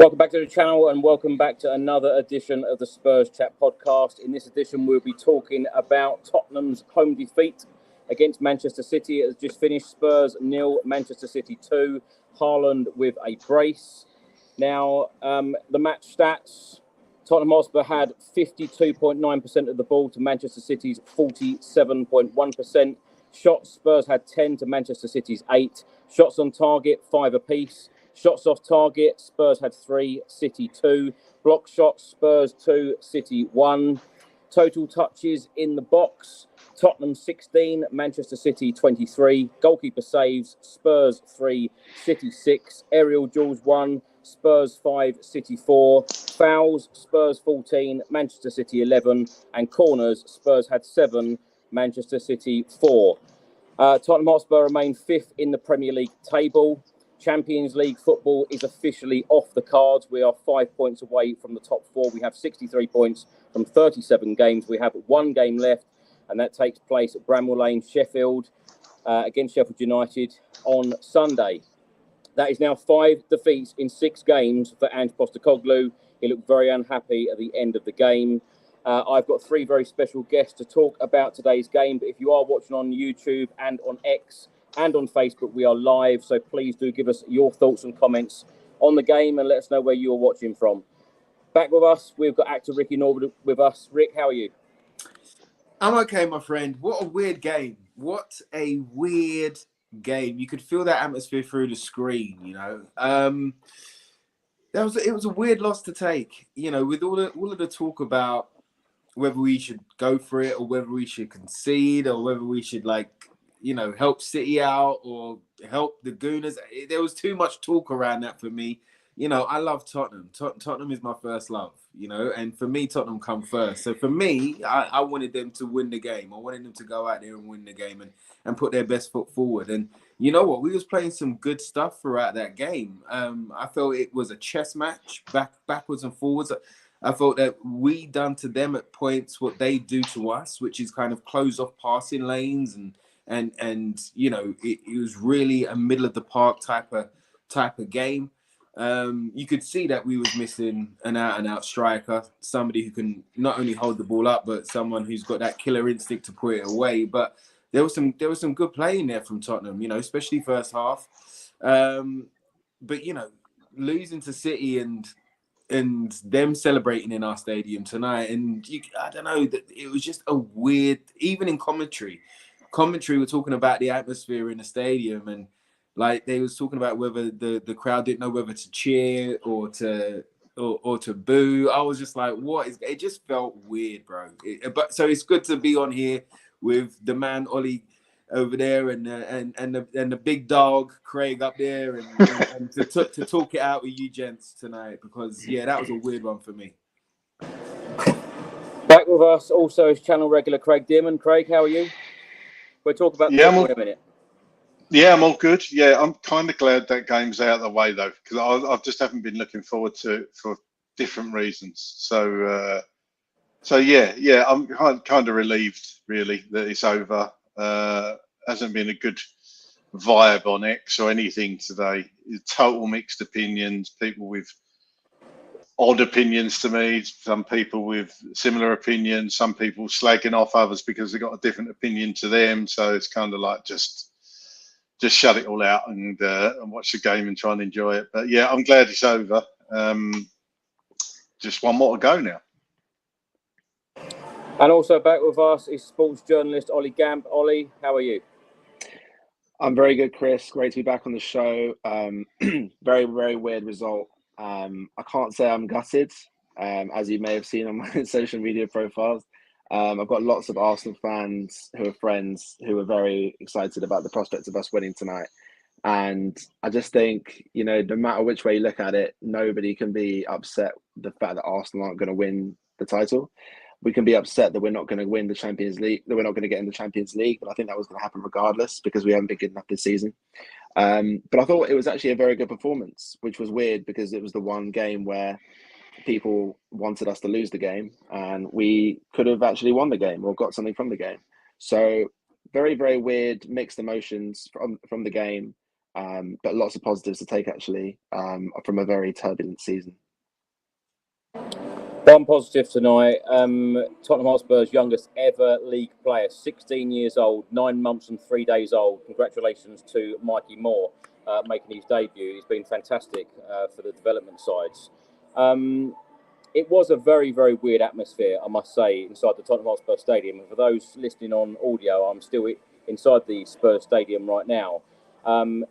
Welcome back to the channel and welcome back to another edition of the Spurs Chat Podcast. In this edition, we'll be talking about Tottenham's home defeat against Manchester City. It has just finished. Spurs 0, Manchester City 2. Haaland with a brace. Now, the match stats. Tottenham Hotspur had 52.9% of the ball to Manchester City's 47.1%. Shots, Spurs had 10 to Manchester City's 8. Shots on target, 5 apiece. Shots off target, Spurs had 3, City 2. Block shots, Spurs 2, City 1. Total touches in the box, Tottenham 16, Manchester City 23. Goalkeeper saves, Spurs 3, City 6. Aerial duels 1, Spurs 5, City 4. Fouls, Spurs 14, Manchester City 11. And corners, Spurs had 7, Manchester City 4. Tottenham Hotspur remain 5th in the Premier League table. Champions League football is officially off the cards. We are 5 points away from the top 4. We have 63 points from 37 games. We have 1 game left, and that takes place at Bramall Lane, Sheffield, against Sheffield United on Sunday. That is now 5 defeats in 6 games for Ange Postecoglou. He looked very unhappy at the end of the game. I've got 3 very special guests to talk about today's game. But if you are watching on YouTube and on X, and on Facebook, we are live, so please do give us your thoughts and comments on the game and let us know where you're watching from. Back with us, we've got actor Ricky Norwood with us. Rick, how are you? I'm okay, my friend. What a weird game. What a weird game. You could feel that atmosphere through the screen, you know. It was a weird loss to take, you know, with all of the talk about whether we should go for it or whether we should concede or whether we should, help City out or help the Gooners. There was too much talk around that for me. You know, I love Tottenham. Tottenham is my first love, you know, and for me, Tottenham come first. So for me, I wanted them to win the game. I wanted them to go out there and win the game and put their best foot forward. And you know what? We was playing some good stuff throughout that game. I felt it was a chess match, backwards and forwards. I felt that we done to them at points what they do to us, which is kind of close off passing lanes and you know, it was really a middle of the park type of game. You could see that we was missing an out striker, somebody who can not only hold the ball up, but someone who's got that killer instinct to put it away. But there was some good play in there from Tottenham, you know, especially first half. But you know, losing to City and them celebrating in our stadium tonight, and I don't know, that it was just a weird. Even in commentary were talking about the atmosphere in the stadium, and like they was talking about whether the crowd didn't know whether to cheer or to boo. I was just like, what is it? Just felt weird, bro. But so it's good to be on here with the man Oli over there and the big dog Craig up there and to talk it out with you gents tonight, because yeah, that was a weird one for me. Back with us also is channel regular Craig Dearman. Craig, how are you? We'll talk about that in a minute. Yeah, I'm all good. Yeah, I'm kind of glad that game's out of the way, though, because I just haven't been looking forward to it for different reasons. So yeah, I'm kind of relieved, really, that it's over. Hasn't been a good vibe on X or anything today. Total mixed opinions, people with odd opinions to me, some people with similar opinions, some people slagging off others because they got a different opinion to them. So it's kind of like just shut it all out and watch the game and try and enjoy it. But yeah, I'm glad it's over. Just one more to go now. And also back with us is sports journalist Oli Gamp. Oli, how are you? I'm very good, Chris. Great to be back on the show. Very, very weird result. I can't say I'm gutted, as you may have seen on my social media profiles. I've got lots of Arsenal fans who are friends who are very excited about the prospects of us winning tonight. And I just think, you know, no matter which way you look at it, nobody can be upset with the fact that Arsenal aren't going to win the title. We can be upset that we're not going to win the Champions League, that we're not going to get in the Champions League, but I think that was going to happen regardless because we haven't been good enough this season. But I thought it was actually a very good performance, which was weird because it was the one game where people wanted us to lose the game and we could have actually won the game or got something from the game. So very, very weird, mixed emotions from the game. But lots of positives to take actually from a very turbulent season. One positive tonight, Tottenham Hotspur's youngest ever league player, 16 years old, 9 months and 3 days old. Congratulations to Mikey Moore making his debut. He's been fantastic for the development sides. It was a very, very weird atmosphere, I must say, inside the Tottenham Hotspur Stadium. And for those listening on audio, I'm still inside the Spurs Stadium right now.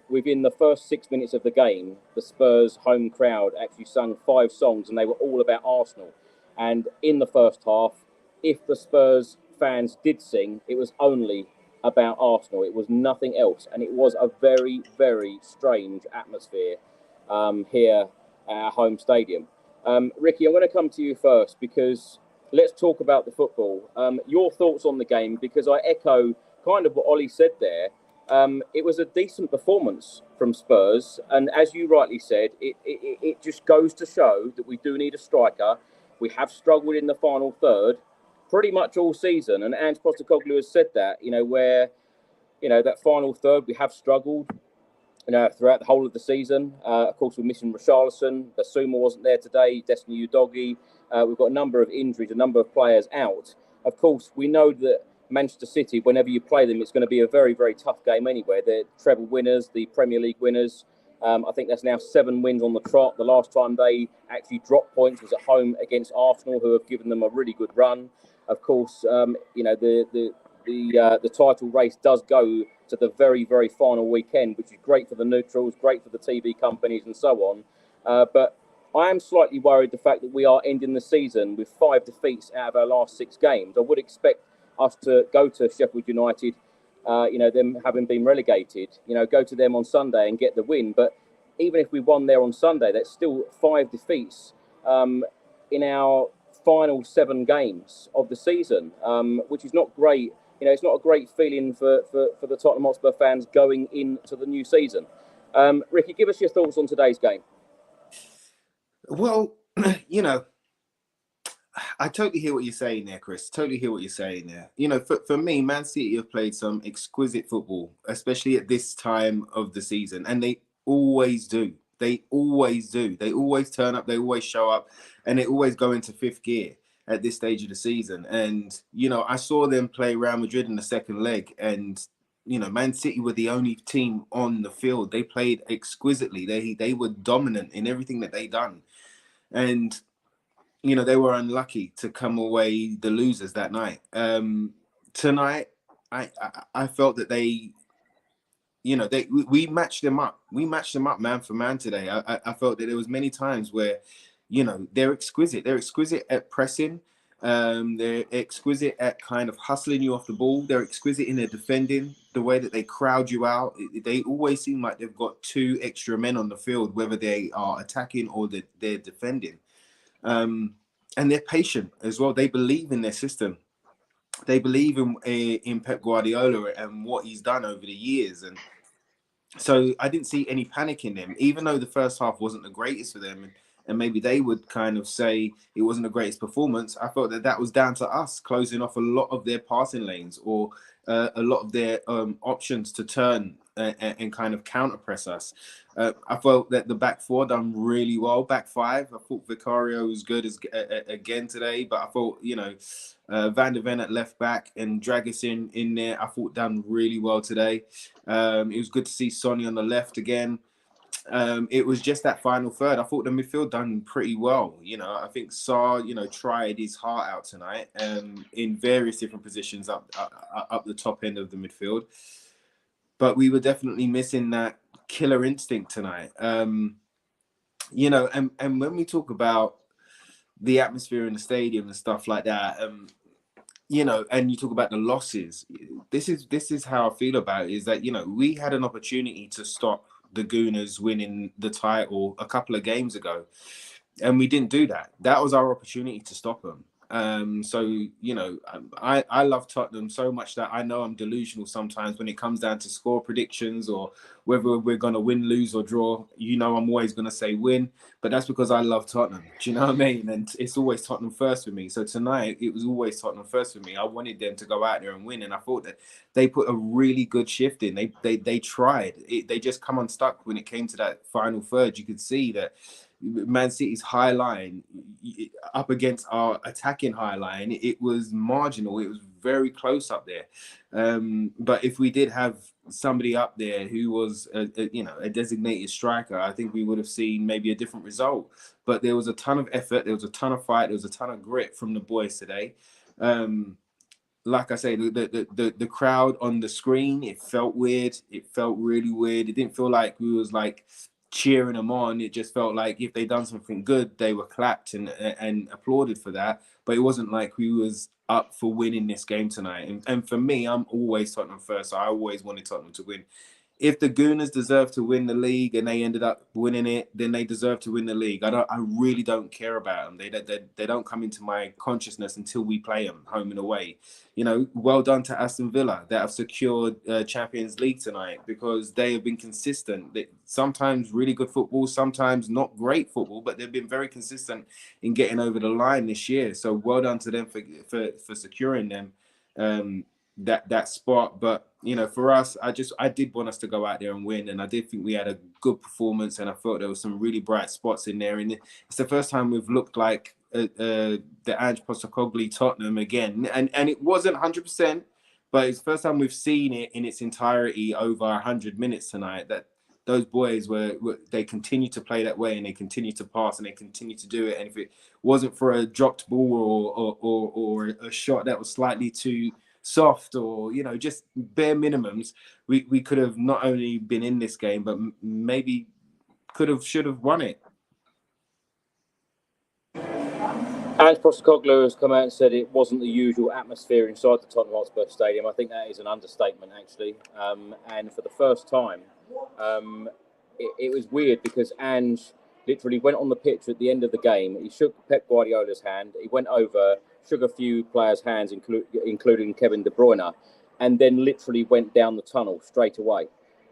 Within the first 6 minutes of the game, the Spurs home crowd actually sung 5 songs, and they were all about Arsenal. And in the first half, if the Spurs fans did sing, it was only about Arsenal. It was nothing else. And it was a very, very strange atmosphere here at our home stadium. Ricky, I'm going to come to you first because let's talk about the football. Your thoughts on the game, because I echo kind of what Oli said there. It was a decent performance from Spurs. And as you rightly said, it just goes to show that we do need a striker. We have struggled in the final third pretty much all season. And Ange Postecoglou has said that, where, that final third, we have struggled, throughout the whole of the season. Of course, we're missing Richarlison. Basuma wasn't there today. Destiny Udogie. We've got a number of injuries, a number of players out. Of course, we know that Manchester City, whenever you play them, it's going to be a very, very tough game anyway. They're treble winners, the Premier League winners. I think that's now 7 wins on the trot. The last time they actually dropped points was at home against Arsenal, who have given them a really good run. Of course, the title race does go to the very, very final weekend, which is great for the neutrals, great for the TV companies and so on. But I am slightly worried the fact that we are ending the season with 5 defeats out of our last 6 games. I would expect us to go to Sheffield United, them having been relegated, go to them on Sunday and get the win. But even if we won there on Sunday, that's still 5 defeats in our final 7 games of the season, which is not great. It's not a great feeling for the Tottenham Hotspur fans going into the new season. Ricky, give us your thoughts on today's game. Well, I totally hear what you're saying there, Chris. Totally hear what you're saying there. For me, Man City have played some exquisite football, especially at this time of the season. And they always do. They always do. They always turn up. They always show up. And they always go into 5th gear at this stage of the season. And, I saw them play Real Madrid in the second leg. And, Man City were the only team on the field. They played exquisitely. They were dominant in everything that they done. And they were unlucky to come away the losers that night. Tonight, I felt that we matched them up. We matched them up man for man today. I felt that there was many times where, they're exquisite. They're exquisite at pressing. They're exquisite at kind of hustling you off the ball. They're exquisite in their defending, the way that they crowd you out. They always seem like they've got 2 extra men on the field, whether they are attacking or they're defending. And they're patient as well. They believe in their system. They believe in Pep Guardiola and what he's done over the years. And so I didn't see any panic in them, even though the first half wasn't the greatest for them. And maybe they would kind of say it wasn't the greatest performance. I felt that was down to us closing off a lot of their passing lanes or a lot of their options to turn and kind of counter press us. I felt that the back 4 done really well. Back 5, I thought Vicario was good again today, but I thought, Van der Ven at left back and Dragusin in there, I thought done really well today. It was good to see Sonny on the left again. It was just that final third. I thought the midfield done pretty well. I think Sarr, tried his heart out tonight in various different positions up the top end of the midfield. But we were definitely missing that killer instinct tonight. And when we talk about the atmosphere in the stadium and stuff like that, and you talk about the losses, this is how I feel about it, is that, we had an opportunity to stop the Gooners winning the title a couple of games ago, and we didn't do that. That was our opportunity to stop them. So, you know, I love Tottenham so much that I know I'm delusional sometimes when it comes down to score predictions or whether we're going to win, lose or draw. You know, I'm always going to say win, but that's because I love Tottenham. Do you know what I mean? And it's always Tottenham first for me. So tonight, it was always Tottenham first for me. I wanted them to go out there and win. And I thought that they put a really good shift in. They tried. They just come unstuck when it came to that final third. You could see that Man City's high line up against our attacking high line, it was marginal. It was very close up there. But if we did have somebody up there who was a designated striker, I think we would have seen maybe a different result. But there was a ton of effort, there was a ton of fight, there was a ton of grit from the boys today. Like I say, the crowd on the screen, it felt weird. It felt really weird. It didn't feel like we was like cheering them on. It just felt like if they done something good, they were clapped and applauded for that. But it wasn't like we was up for winning this game tonight. And for me, I'm always Tottenham first. So I always wanted Tottenham to win. If the Gooners deserve to win the league and they ended up winning it, then they deserve to win the league. I really don't care about them. They don't come into my consciousness until we play them home and away. You know, well done to Aston Villa that have secured Champions League tonight because they have been consistent. Sometimes really good football, sometimes not great football, but they've been very consistent in getting over the line this year. So well done to them for securing them. That spot. But you know, for us, I did want us to go out there and win, and I did think we had a good performance, and I thought there was some really bright spots in there. And it's the first time we've looked like the Ange Postecoglou Tottenham again, and it wasn't 100%, but it's the first time we've seen it in its entirety over 100 minutes tonight. That those boys they continue to play that way, and they continue to pass, and they continue to do it. And if it wasn't for a dropped ball or a shot that was slightly too soft, or you know, just bare minimums, we could have not only been in this game, but maybe should have won it. Ange Postecoglou has come out and said it wasn't the usual atmosphere inside the Tottenham Hotspur Stadium. I think that is an understatement, actually. And for the first time, it was weird because Ange literally went on the pitch at the end of the game. He shook Pep Guardiola's hand. He went over, shook a few players' hands, including Kevin De Bruyne, and then literally went down the tunnel straight away.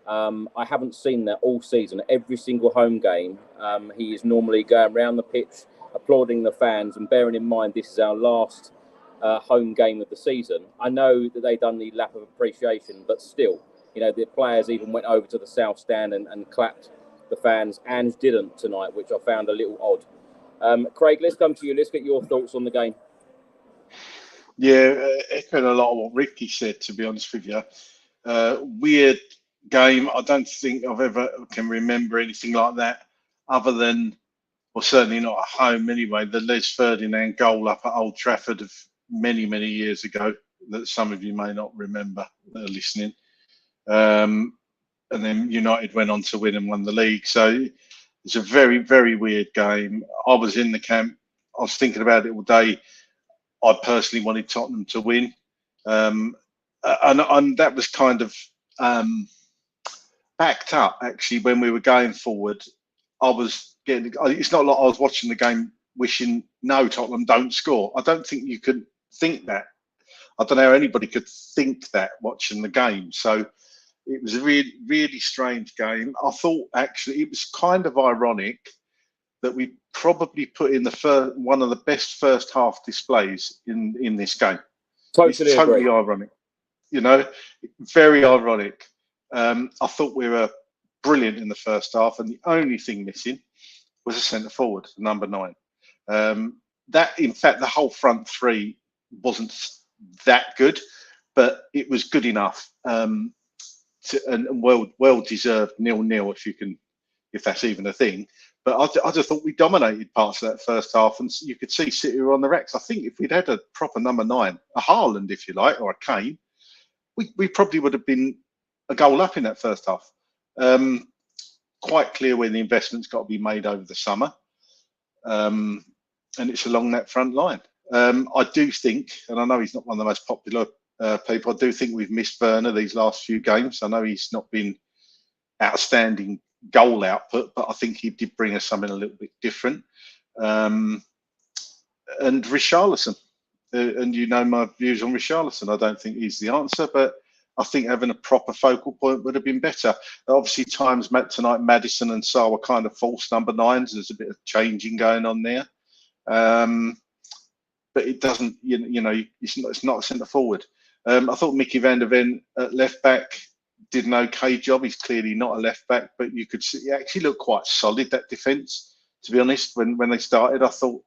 I haven't seen that all season. Every single home game, he is normally going around the pitch, applauding the fans, and bearing in mind this is our last home game of the season. I know that they've done the lap of appreciation, but still, you know, the players even went over to the south stand and clapped the fans. Ange didn't tonight, which I found a little odd. Craig, let's come to you. Let's get your thoughts on the game. Yeah, echoing a lot of what Ricky said, to be honest with you. Weird game. I don't think I've ever can remember anything like that other than, or certainly not at home anyway, the Les Ferdinand goal up at Old Trafford of many, many years ago that some of you may not remember listening. And then United went on to win and won the league. So it's a very, very weird game. I was in the camp. I was thinking about it all day. I personally wanted Tottenham to win. And that was kind of backed up, actually, when we were going forward. It's not like I was watching the game wishing, no, Tottenham don't score. I don't think you could think that. I don't know how anybody could think that watching the game. So it was a really, really strange game. I thought, actually, it was kind of ironic that we probably put in one of the best first half displays in this game. Totally ironic, you know, very ironic. I thought we were brilliant in the first half, and the only thing missing was a centre forward, number 9. That, in fact, the whole front three wasn't that good, but it was good enough, and well deserved 0-0 if that's even a thing. But I just thought we dominated parts of that first half, and you could see City were on the racks. I think if we'd had a proper number 9, a Haaland, if you like, or a Kane, we probably would have been a goal up in that first half. Quite clear where the investment's got to be made over the summer, and it's along that front line. I do think, and I know he's not one of the most popular people, I do think we've missed Werner these last few games. I know he's not been outstanding goal output, but I think he did bring us something a little bit different. And Richarlison, and you know my views on Richarlison. I don't think he's the answer, but I think having a proper focal point would have been better. Obviously, times tonight, Maddison and Sarr were kind of false number 9s. There's a bit of changing going on there. But it doesn't, it's not a centre forward. I thought Mickey van der Ven at left back did an okay job. He's clearly not a left back, but you could see he actually looked quite solid, that defence, to be honest. When they started, I thought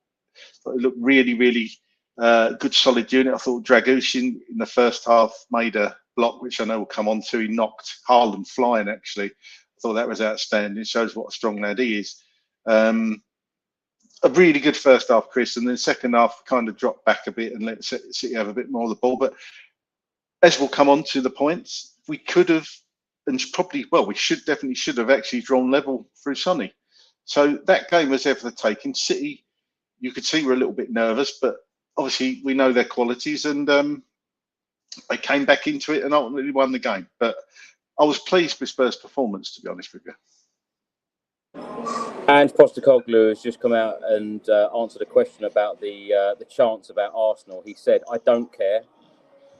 it looked really, really good, solid unit. I thought Dragushin in the first half made a block, which I know will come on to. He knocked Haaland flying, actually. I thought that was outstanding. It shows what a strong lad he is. A really good first half, Chris, and then second half kind of dropped back a bit and let City have a bit more of the ball. But as we'll come on to the points, we could have, and probably, well, we should have actually drawn level through Sonny. So that game was there for the taking. City, you could see, were a little bit nervous, but obviously we know their qualities, and they came back into it and ultimately won the game. But I was pleased with Spurs' performance, to be honest with you. Ange Postecoglou has just come out and answered a question about the chants about Arsenal. He said, "I don't care.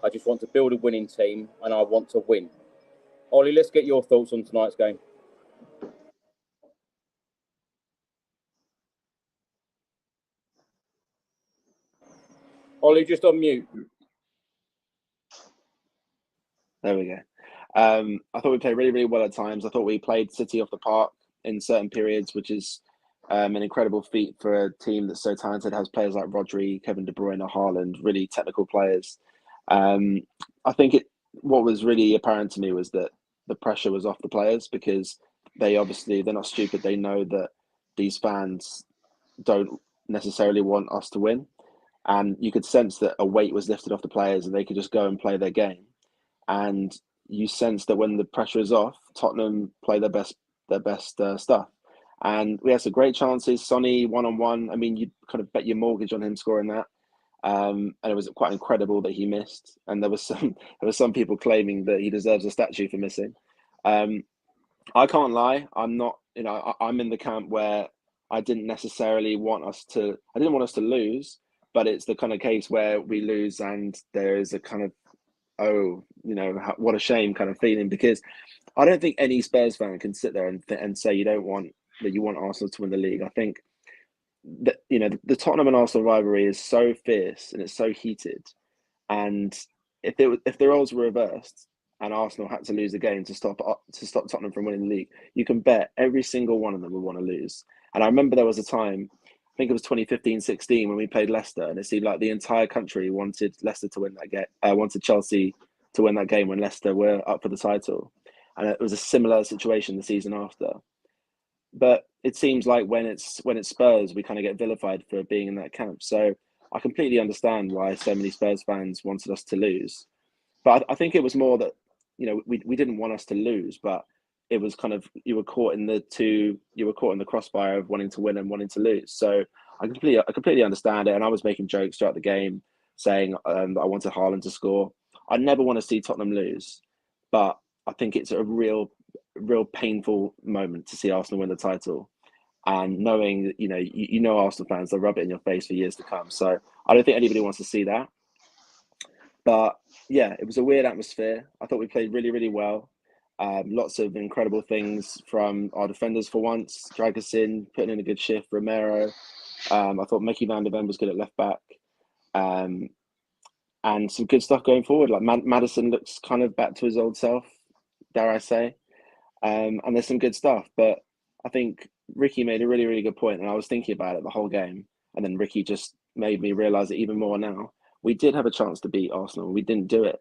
I just want to build a winning team and I want to win." Ollie, let's get your thoughts on tonight's game. Ollie, just on mute. There we go. I thought we played really, really well at times. I thought we played City off the park in certain periods, which is an incredible feat for a team that's so talented, has players like Rodri, Kevin De Bruyne, Haaland, really technical players. I think what was really apparent to me was that the pressure was off the players, because they're not stupid. They know that these fans don't necessarily want us to win. And you could sense that a weight was lifted off the players and they could just go and play their game. And you sense that when the pressure is off, Tottenham play their best stuff. And we had some great chances. Sonny 1-on-1. I mean, you'd kind of bet your mortgage on him scoring that. And it was quite incredible that he missed. And there was some people claiming that he deserves a statue for missing. I can't lie. I'm not. I'm in the camp where I didn't want us to lose, but it's the kind of case where we lose and there is a kind of, what a shame kind of feeling, because I don't think any Spurs fan can sit there and say you want Arsenal to win the league. I think that the Tottenham and Arsenal rivalry is so fierce and it's so heated, and if the roles were reversed and Arsenal had to lose a game to stop Tottenham from winning the league, you can bet every single one of them would want to lose. And I remember there was a time, I think it was 2015-16, when we played Leicester, and it seemed like the entire country wanted Leicester to win that game, wanted Chelsea to win that game when Leicester were up for the title. And it was a similar situation the season after. But it seems like when it's Spurs, we kind of get vilified for being in that camp. So I completely understand why so many Spurs fans wanted us to lose. But I think it was more that, we didn't want us to lose, but it was kind of, you were caught in the crossfire of wanting to win and wanting to lose. So I completely understand it. And I was making jokes throughout the game saying that I wanted Haaland to score. I never want to see Tottenham lose, but I think it's a real painful moment to see Arsenal win the title, and knowing that Arsenal fans, they'll rub it in your face for years to come. So I don't think anybody wants to see that. But yeah, it was a weird atmosphere. I thought we played really, really well. Lots of incredible things from our defenders for once. Dragushin putting in a good shift. Romero. I thought Mickey van der Ven was good at left back. And some good stuff going forward. Like Maddison looks kind of back to his old self, dare I say. And there's some good stuff. But I think Ricky made a really, really good point, and I was thinking about it the whole game. And then Ricky just made me realise it even more now. We did have a chance to beat Arsenal. We didn't do it.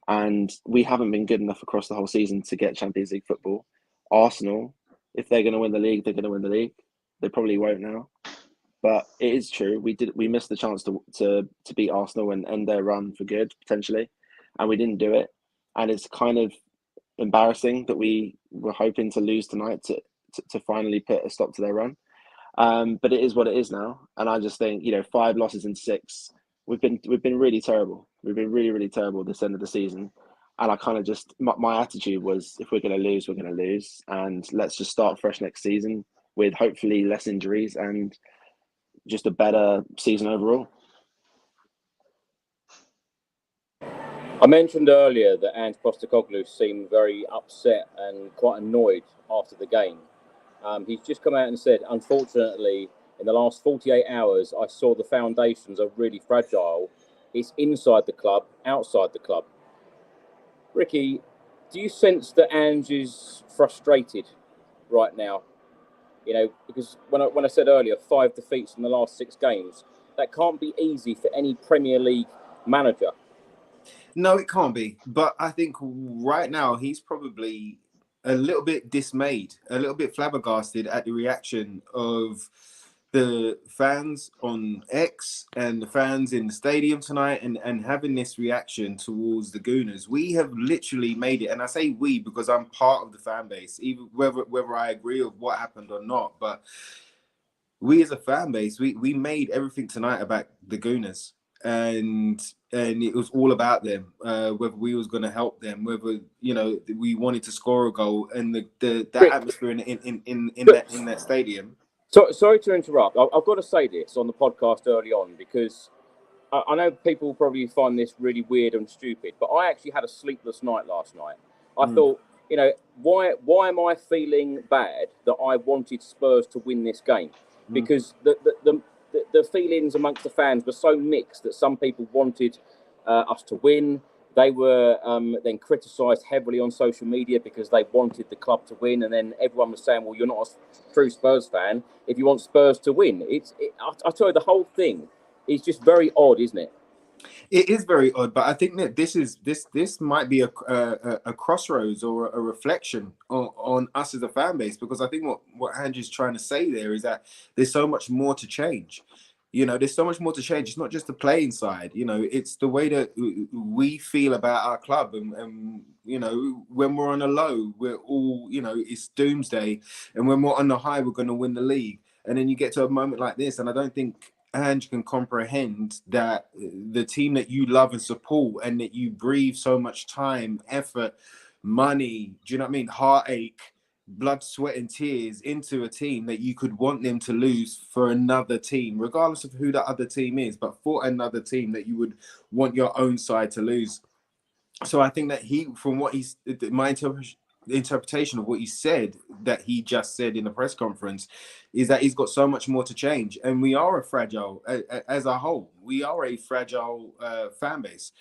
And we haven't been good enough across the whole season to get Champions League football. Arsenal, if they're going to win the league, they're going to win the league. They probably won't now. But it is true. We missed the chance to beat Arsenal and end their run for good, potentially. And we didn't do it. And it's kind of embarrassing that we were hoping to lose tonight to finally put a stop to their run. But it is what it is now. And I just think, 5 losses in 6, we've been really terrible. We've been really, really terrible this end of the season. And I kind of just, my attitude was, if we're going to lose, we're going to lose. And let's just start fresh next season with hopefully less injuries and just a better season overall. I mentioned earlier that Ange Postecoglou seemed very upset and quite annoyed after the game. He's just come out and said, unfortunately, in the last 48 hours, I saw the foundations are really fragile. It's inside the club, outside the club. Ricky, do you sense that Ange is frustrated right now? You know, because when I said earlier, 5 defeats in the last 6 games, that can't be easy for any Premier League manager. No, it can't be. But I think right now he's probably a little bit dismayed, a little bit flabbergasted at the reaction of the fans on X and the fans in the stadium tonight, and having this reaction towards the Gooners. We have literally made it, and I say we because I'm part of the fan base, even whether I agree with what happened or not. But we as a fan base, we made everything tonight about the Gooners. And it was all about them, whether we was going to help them, whether we wanted to score a goal, and that atmosphere in that stadium. So, sorry to interrupt. I've got to say this on the podcast early on because I know people probably find this really weird and stupid, but I actually had a sleepless night last night. I thought, why am I feeling bad that I wanted Spurs to win this game? Because the feelings amongst the fans were so mixed that some people wanted us to win. They were then criticised heavily on social media because they wanted the club to win. And then everyone was saying, well, you're not a true Spurs fan if you want Spurs to win. I tell you, the whole thing is just very odd, isn't it? It is very odd, but I think that this might be a crossroads or a reflection on us as a fan base, because I think what Ange is trying to say there is that there's so much more to change. There's so much more to change. It's not just the playing side. It's the way that we feel about our club, and when we're on a low, we're all it's doomsday, and when we're on the high, we're going to win the league. And then you get to a moment like this, and I don't think Ange can comprehend that the team that you love and support, and that you breathe so much time, effort, money, do you know what I mean, heartache, blood, sweat and tears into a team, that you could want them to lose for another team, regardless of who that other team is, but for another team that you would want your own side to lose. So I think that my interpretation of what he said, that he just said in the press conference, is that he's got so much more to change. And we are as a whole, we are a fragile fan base.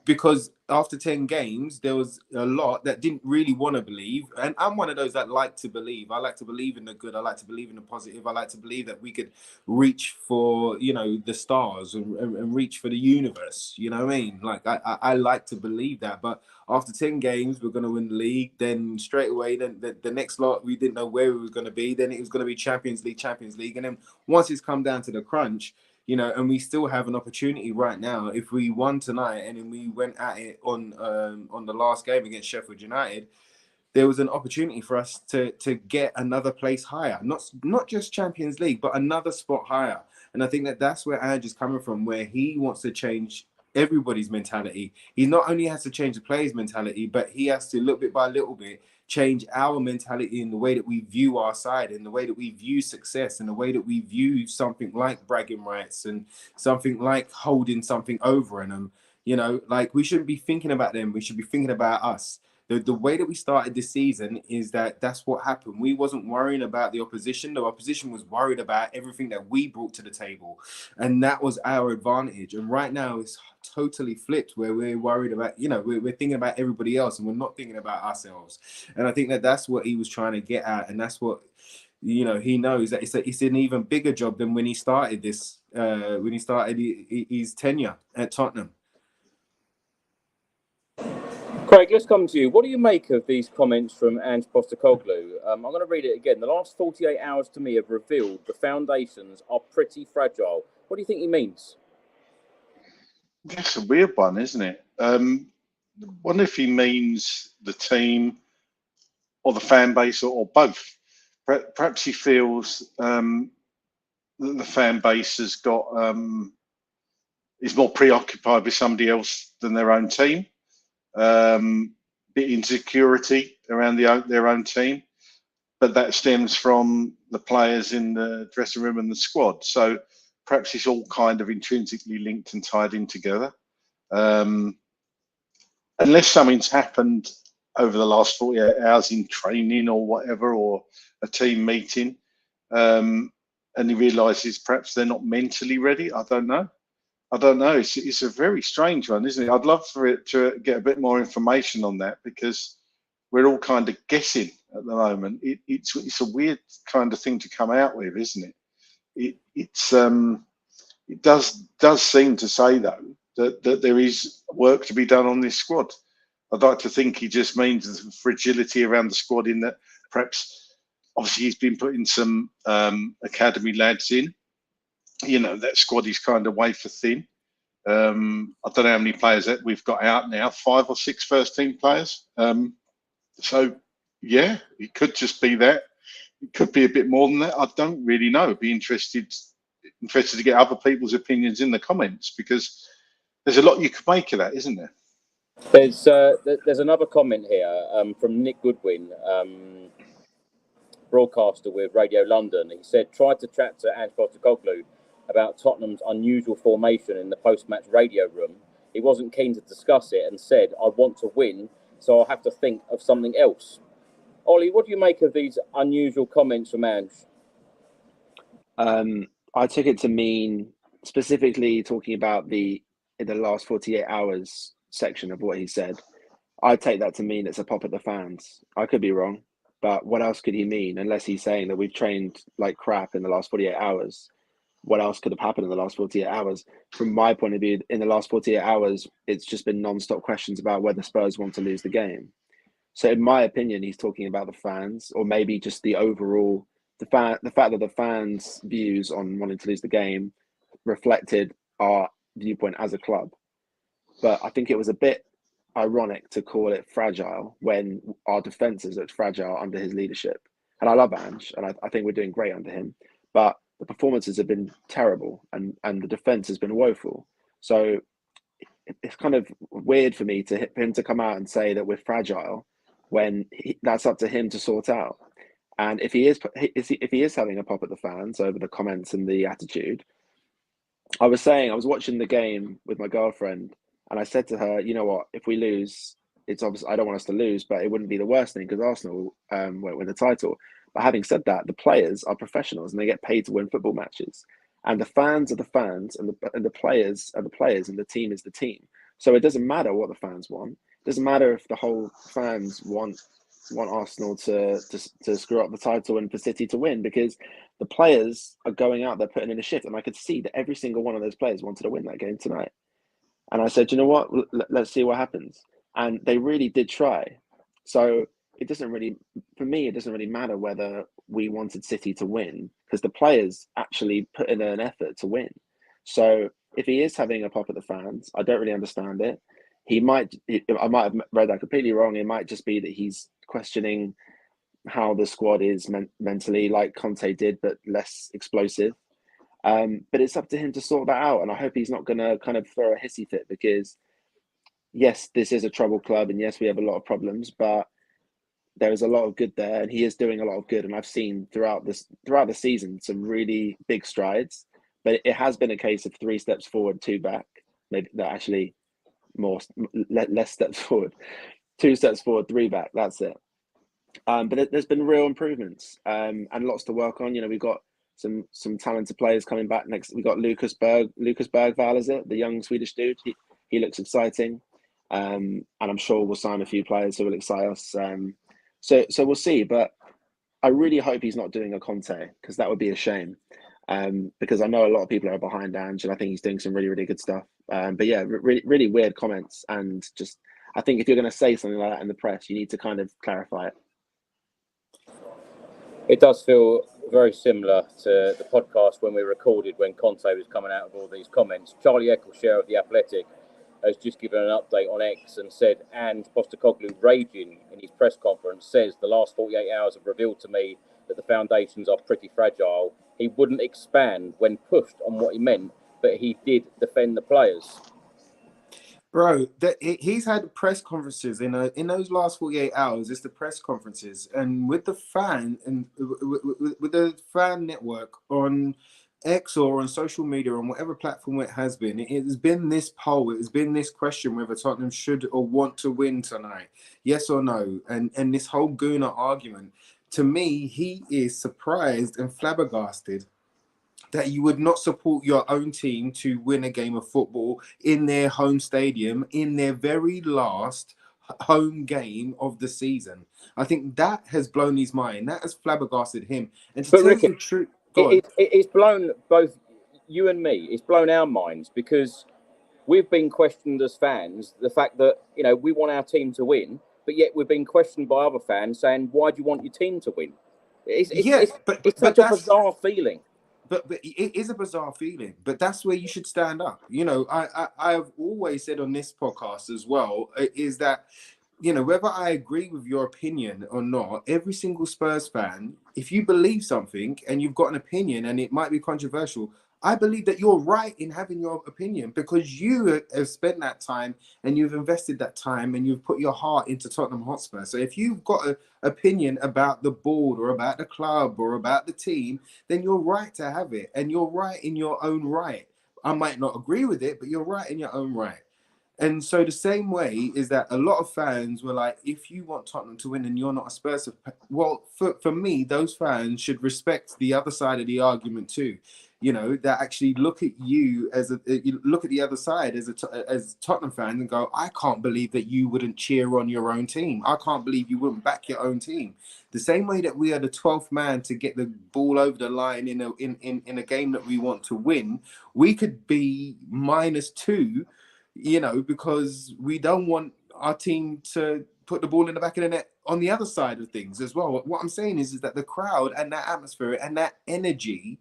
Because after 10 games, there was a lot that didn't really want to believe. And I'm one of those that like to believe. I like to believe in the good. I like to believe in the positive. I like to believe that we could reach for, the stars and reach for the universe. You know what I mean? Like, I like to believe that. But after 10 games, we're going to win the league. Then straight away, then the next lot, we didn't know where we were going to be. Then it was going to be Champions League. And then once it's come down to the crunch, and we still have an opportunity right now. If we won tonight and then we went at it on the last game against Sheffield United, there was an opportunity for us to get another place higher, not just Champions League, but another spot higher. And I think that's where Ange is coming from, where he wants to change everybody's mentality. He not only has to change the players' mentality, but he has to, little bit by little bit, change our mentality in the way that we view our side, in the way that we view success, in the way that we view something like bragging rights and something like holding something over in them. Like, we shouldn't be thinking about them. We should be thinking about us. The way that we started this season is that's what happened. We wasn't worrying about the opposition. The opposition was worried about everything that we brought to the table. And that was our advantage. And right now it's totally flipped, where we're worried about, we're thinking about everybody else and we're not thinking about ourselves. And I think that's what he was trying to get at. And that's what, he knows that it's an even bigger job than when he started his tenure at Tottenham. Craig, let's come to you. What do you make of these comments from Ange Postecoglou? I'm going to read it again. The last 48 hours to me have revealed the foundations are pretty fragile. What do you think he means? That's a weird one, isn't it? Wonder if he means the team or the fan base or both. Perhaps he feels that the fan base has got is more preoccupied with somebody else than their own team. Bit insecurity around their own team, but that stems from the players in the dressing room and the squad. So perhaps it's all kind of intrinsically linked and tied in together. unless something's happened over the last 48 hours in training or whatever, or a team meeting, and he realises perhaps they're not mentally ready. I don't know. It's a very strange one, isn't it? I'd love for it to get a bit more information on that, because we're all kind of guessing at the moment. It's a weird kind of thing to come out with, isn't it? It does seem to say, though, that there is work to be done on this squad. I'd like to think he just means the fragility around the squad, in that perhaps, obviously, he's been putting some academy lads in. That squad is kind of wafer thin. I don't know how many players that we've got out now, 5 or 6 first team players. So, yeah, it could just be that. It could be a bit more than that. I don't really know. I'd be interested to get other people's opinions in the comments, because there's a lot you could make of that, isn't there? There's another comment here from Nick Goodwin, broadcaster with Radio London. He said, tried to chat to Ange Postecoglou about Tottenham's unusual formation in the post-match radio room. He wasn't keen to discuss it and said, I want to win, so I'll have to think of something else. Ollie, what do you make of these unusual comments from Ange? I took it to mean specifically talking about in the last 48 hours section of what he said. I take that to mean it's a pop at the fans. I could be wrong, but what else could he mean, unless he's saying that we've trained like crap in the last 48 hours? What else could have happened in the last 48 hours? From my point of view, in the last 48 hours, it's just been non-stop questions about whether Spurs want to lose the game. So in my opinion, he's talking about the fans, or maybe just the overall, the fact that the fans' views on wanting to lose the game reflected our viewpoint as a club. But I think it was a bit ironic to call it fragile when our defences looked fragile under his leadership. And I love Ange, and I think we're doing great under him. But the performances have been terrible, and the defence has been woeful. So it's kind of weird for me for him to come out and say that we're fragile when that's up to him to sort out. And if he is having a pop at the fans over the comments and the attitude, I was watching the game with my girlfriend, and I said to her, you know what, if we lose, it's obvious I don't want us to lose, but it wouldn't be the worst thing because Arsenal won't win the title. But having said that, the players are professionals and they get paid to win football matches. And the fans are the fans, and the players are the players, and the team is the team. So it doesn't matter what the fans want. It doesn't matter if the whole fans want Arsenal to screw up the title and for City to win, because the players are going out there putting in a shift. And I could see that every single one of those players wanted to win that game tonight. And I said, you know what, let's see what happens. And they really did try. So it doesn't really matter whether we wanted City to win, because the players actually put in an effort to win. So if he is having a pop at the fans, I don't really understand it. I might have read that completely wrong. It might just be that he's questioning how the squad is mentally, like Conte did, but less explosive. But it's up to him to sort that out. And I hope he's not going to kind of throw a hissy fit, because yes, this is a troubled club, and yes, we have a lot of problems, but there is a lot of good there, and he is doing a lot of good. And I've seen throughout the season some really big strides, but it has been a case of 3 steps forward, 2 back. Maybe that actually less steps forward, 2 steps forward, 3 back. That's it. But there's been real improvements and lots to work on. You know, we've got some talented players coming back next. We've got Lucas Bergvall, is it, the young Swedish dude? He looks exciting, and I'm sure we'll sign a few players who will excite us. So we'll see. But I really hope he's not doing a Conte, because that would be a shame. Because I know a lot of people are behind Ange, and I think he's doing some really, really good stuff. But yeah, really, really weird comments. And just, I think if you're going to say something like that in the press, you need to kind of clarify it. It does feel very similar to the podcast when we recorded when Conte was coming out with all these comments. Charlie Eccleshare of The Athletic has just given an update on X and said, and Postecoglou, raging in his press conference, says the last 48 hours have revealed to me that the foundations are pretty fragile. He wouldn't expand when pushed on what he meant, but he did defend the players. Bro, he's had press conferences in those last 48 hours. It's the press conferences, and with the fan and with the fan network on X or on social media, on whatever platform it has been, it has been this poll, it has been this question whether Tottenham should or want to win tonight, yes or no, and this whole Gooner argument. To me, he is surprised and flabbergasted that you would not support your own team to win a game of football in their home stadium in their very last home game of the season. I think that has blown his mind. That has flabbergasted him. And to tell Ricky, you the truth, it's blown both you and me. It's blown our minds because we've been questioned as fans. The fact that, you know, we want our team to win, but yet we've been questioned by other fans saying, why do you want your team to win? It's such a bizarre feeling. But it is a bizarre feeling. But that's where you should stand up. You know, I've always said on this podcast as well, is that, you know, whether I agree with your opinion or not, every single Spurs fan, if you believe something and you've got an opinion and it might be controversial, I believe that you're right in having your opinion because you have spent that time and you've invested that time and you've put your heart into Tottenham Hotspur. So if you've got an opinion about the board or about the club or about the team, then you're right to have it. And you're right in your own right. I might not agree with it, but you're right in your own right. And so the same way is that a lot of fans were like, if you want Tottenham to win and you're not a Spurs fan, well, for me, those fans should respect the other side of the argument too. You know, that actually look at you look at the other side as Tottenham fans and go, I can't believe that you wouldn't cheer on your own team. I can't believe you wouldn't back your own team. The same way that we are the 12th man to get the ball over the line in a game that we want to win, we could be -2. You know, because we don't want our team to put the ball in the back of the net on the other side of things as well. What I'm saying is that the crowd and that atmosphere and that energy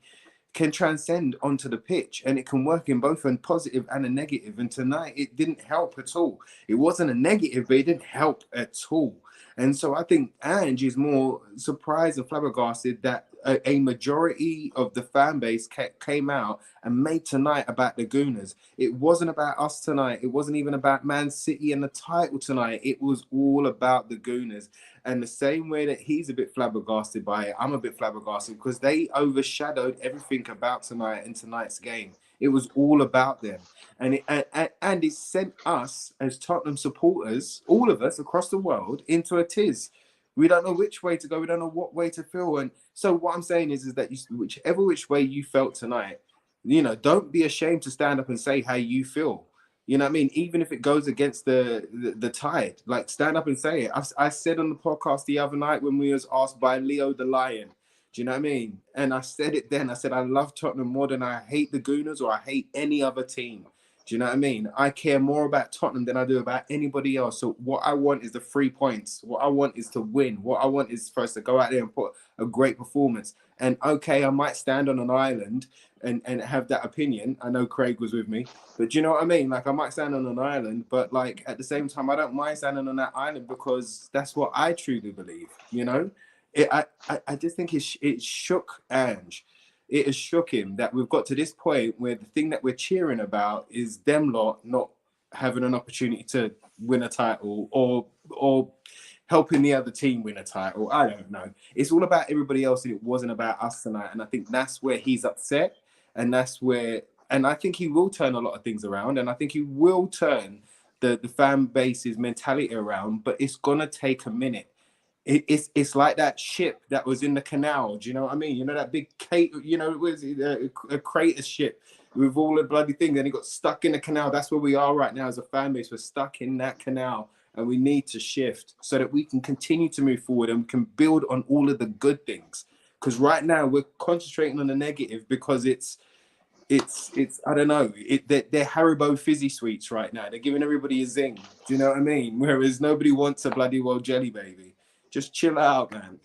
can transcend onto the pitch and it can work in both a positive and a negative. And tonight it didn't help at all. It wasn't a negative, but it didn't help at all. And so I think Ange is more surprised and flabbergasted that a majority of the fan base came out and made tonight about the Gooners. It wasn't about us tonight. It wasn't even about Man City and the title tonight. It was all about the Gooners. And the same way that he's a bit flabbergasted by it, I'm a bit flabbergasted because they overshadowed everything about tonight and tonight's game. It was all about them. And it sent us as Tottenham supporters, all of us across the world, into a tiz. We don't know which way to go. We don't know what way to feel. And so what I'm saying is that whichever which way you felt tonight, you know, don't be ashamed to stand up and say how you feel. You know what I mean? Even if it goes against the tide, like stand up and say it. I said on the podcast the other night when we was asked by Leo the Lion, do you know what I mean? And I said it then. I said, I love Tottenham more than I hate the Gooners or I hate any other team. Do you know what I mean? I care more about Tottenham than I do about anybody else. So what I want is the 3 points. What I want is to win. What I want is for us to go out there and put a great performance. And okay, I might stand on an island and have that opinion. I know Craig was with me, but do you know what I mean? Like I might stand on an island, but like at the same time, I don't mind standing on that island because that's what I truly believe, you know? I just think it shook Ange. It has shook him that we've got to this point where the thing that we're cheering about is them lot not having an opportunity to win a title or helping the other team win a title. I don't know. It's all about everybody else and it wasn't about us tonight. And I think that's where he's upset. And that's where, and I think he will turn a lot of things around. And I think he will turn the fan base's mentality around, but it's going to take a minute. It's like that ship that was in the canal. Do you know what I mean? You know, that big you know, it was a crater ship with all the bloody things and it got stuck in the canal. That's where we are right now as a fan base. We're stuck in that canal and we need to shift so that we can continue to move forward and we can build on all of the good things. Because right now we're concentrating on the negative because it's I don't know, they're Haribo fizzy sweets right now. They're giving everybody a zing. Do you know what I mean? Whereas nobody wants a bloody well jelly baby. Just chill out, man.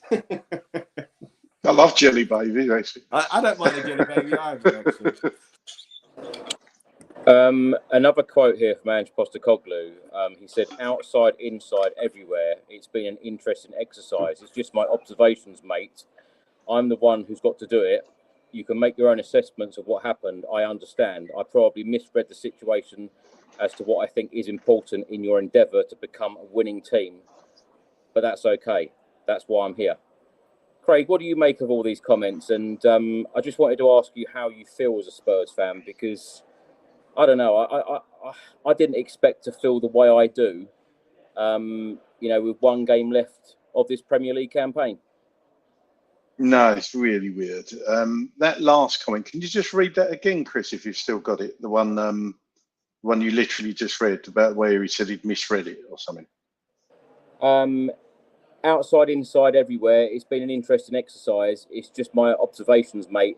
I love jelly baby, actually. I don't mind a jelly baby either, actually. Another quote here from Ange Postecoglou. He said, outside, inside, everywhere. It's been an interesting exercise. It's just my observations, mate. I'm the one who's got to do it. You can make your own assessments of what happened. I understand. I probably misread the situation as to what I think is important in your endeavour to become a winning team. But that's okay. That's why I'm here. Craig, what do you make of all these comments? And I just wanted to ask you how you feel as a Spurs fan, because I don't know, I didn't expect to feel the way I do, with one game left of this Premier League campaign. No, it's really weird. That last comment, can you just read that again, Chris, if you've still got it? The one you literally just read about where he said he'd misread it or something. Outside, inside, everywhere. It's been an interesting exercise. It's just my observations, mate.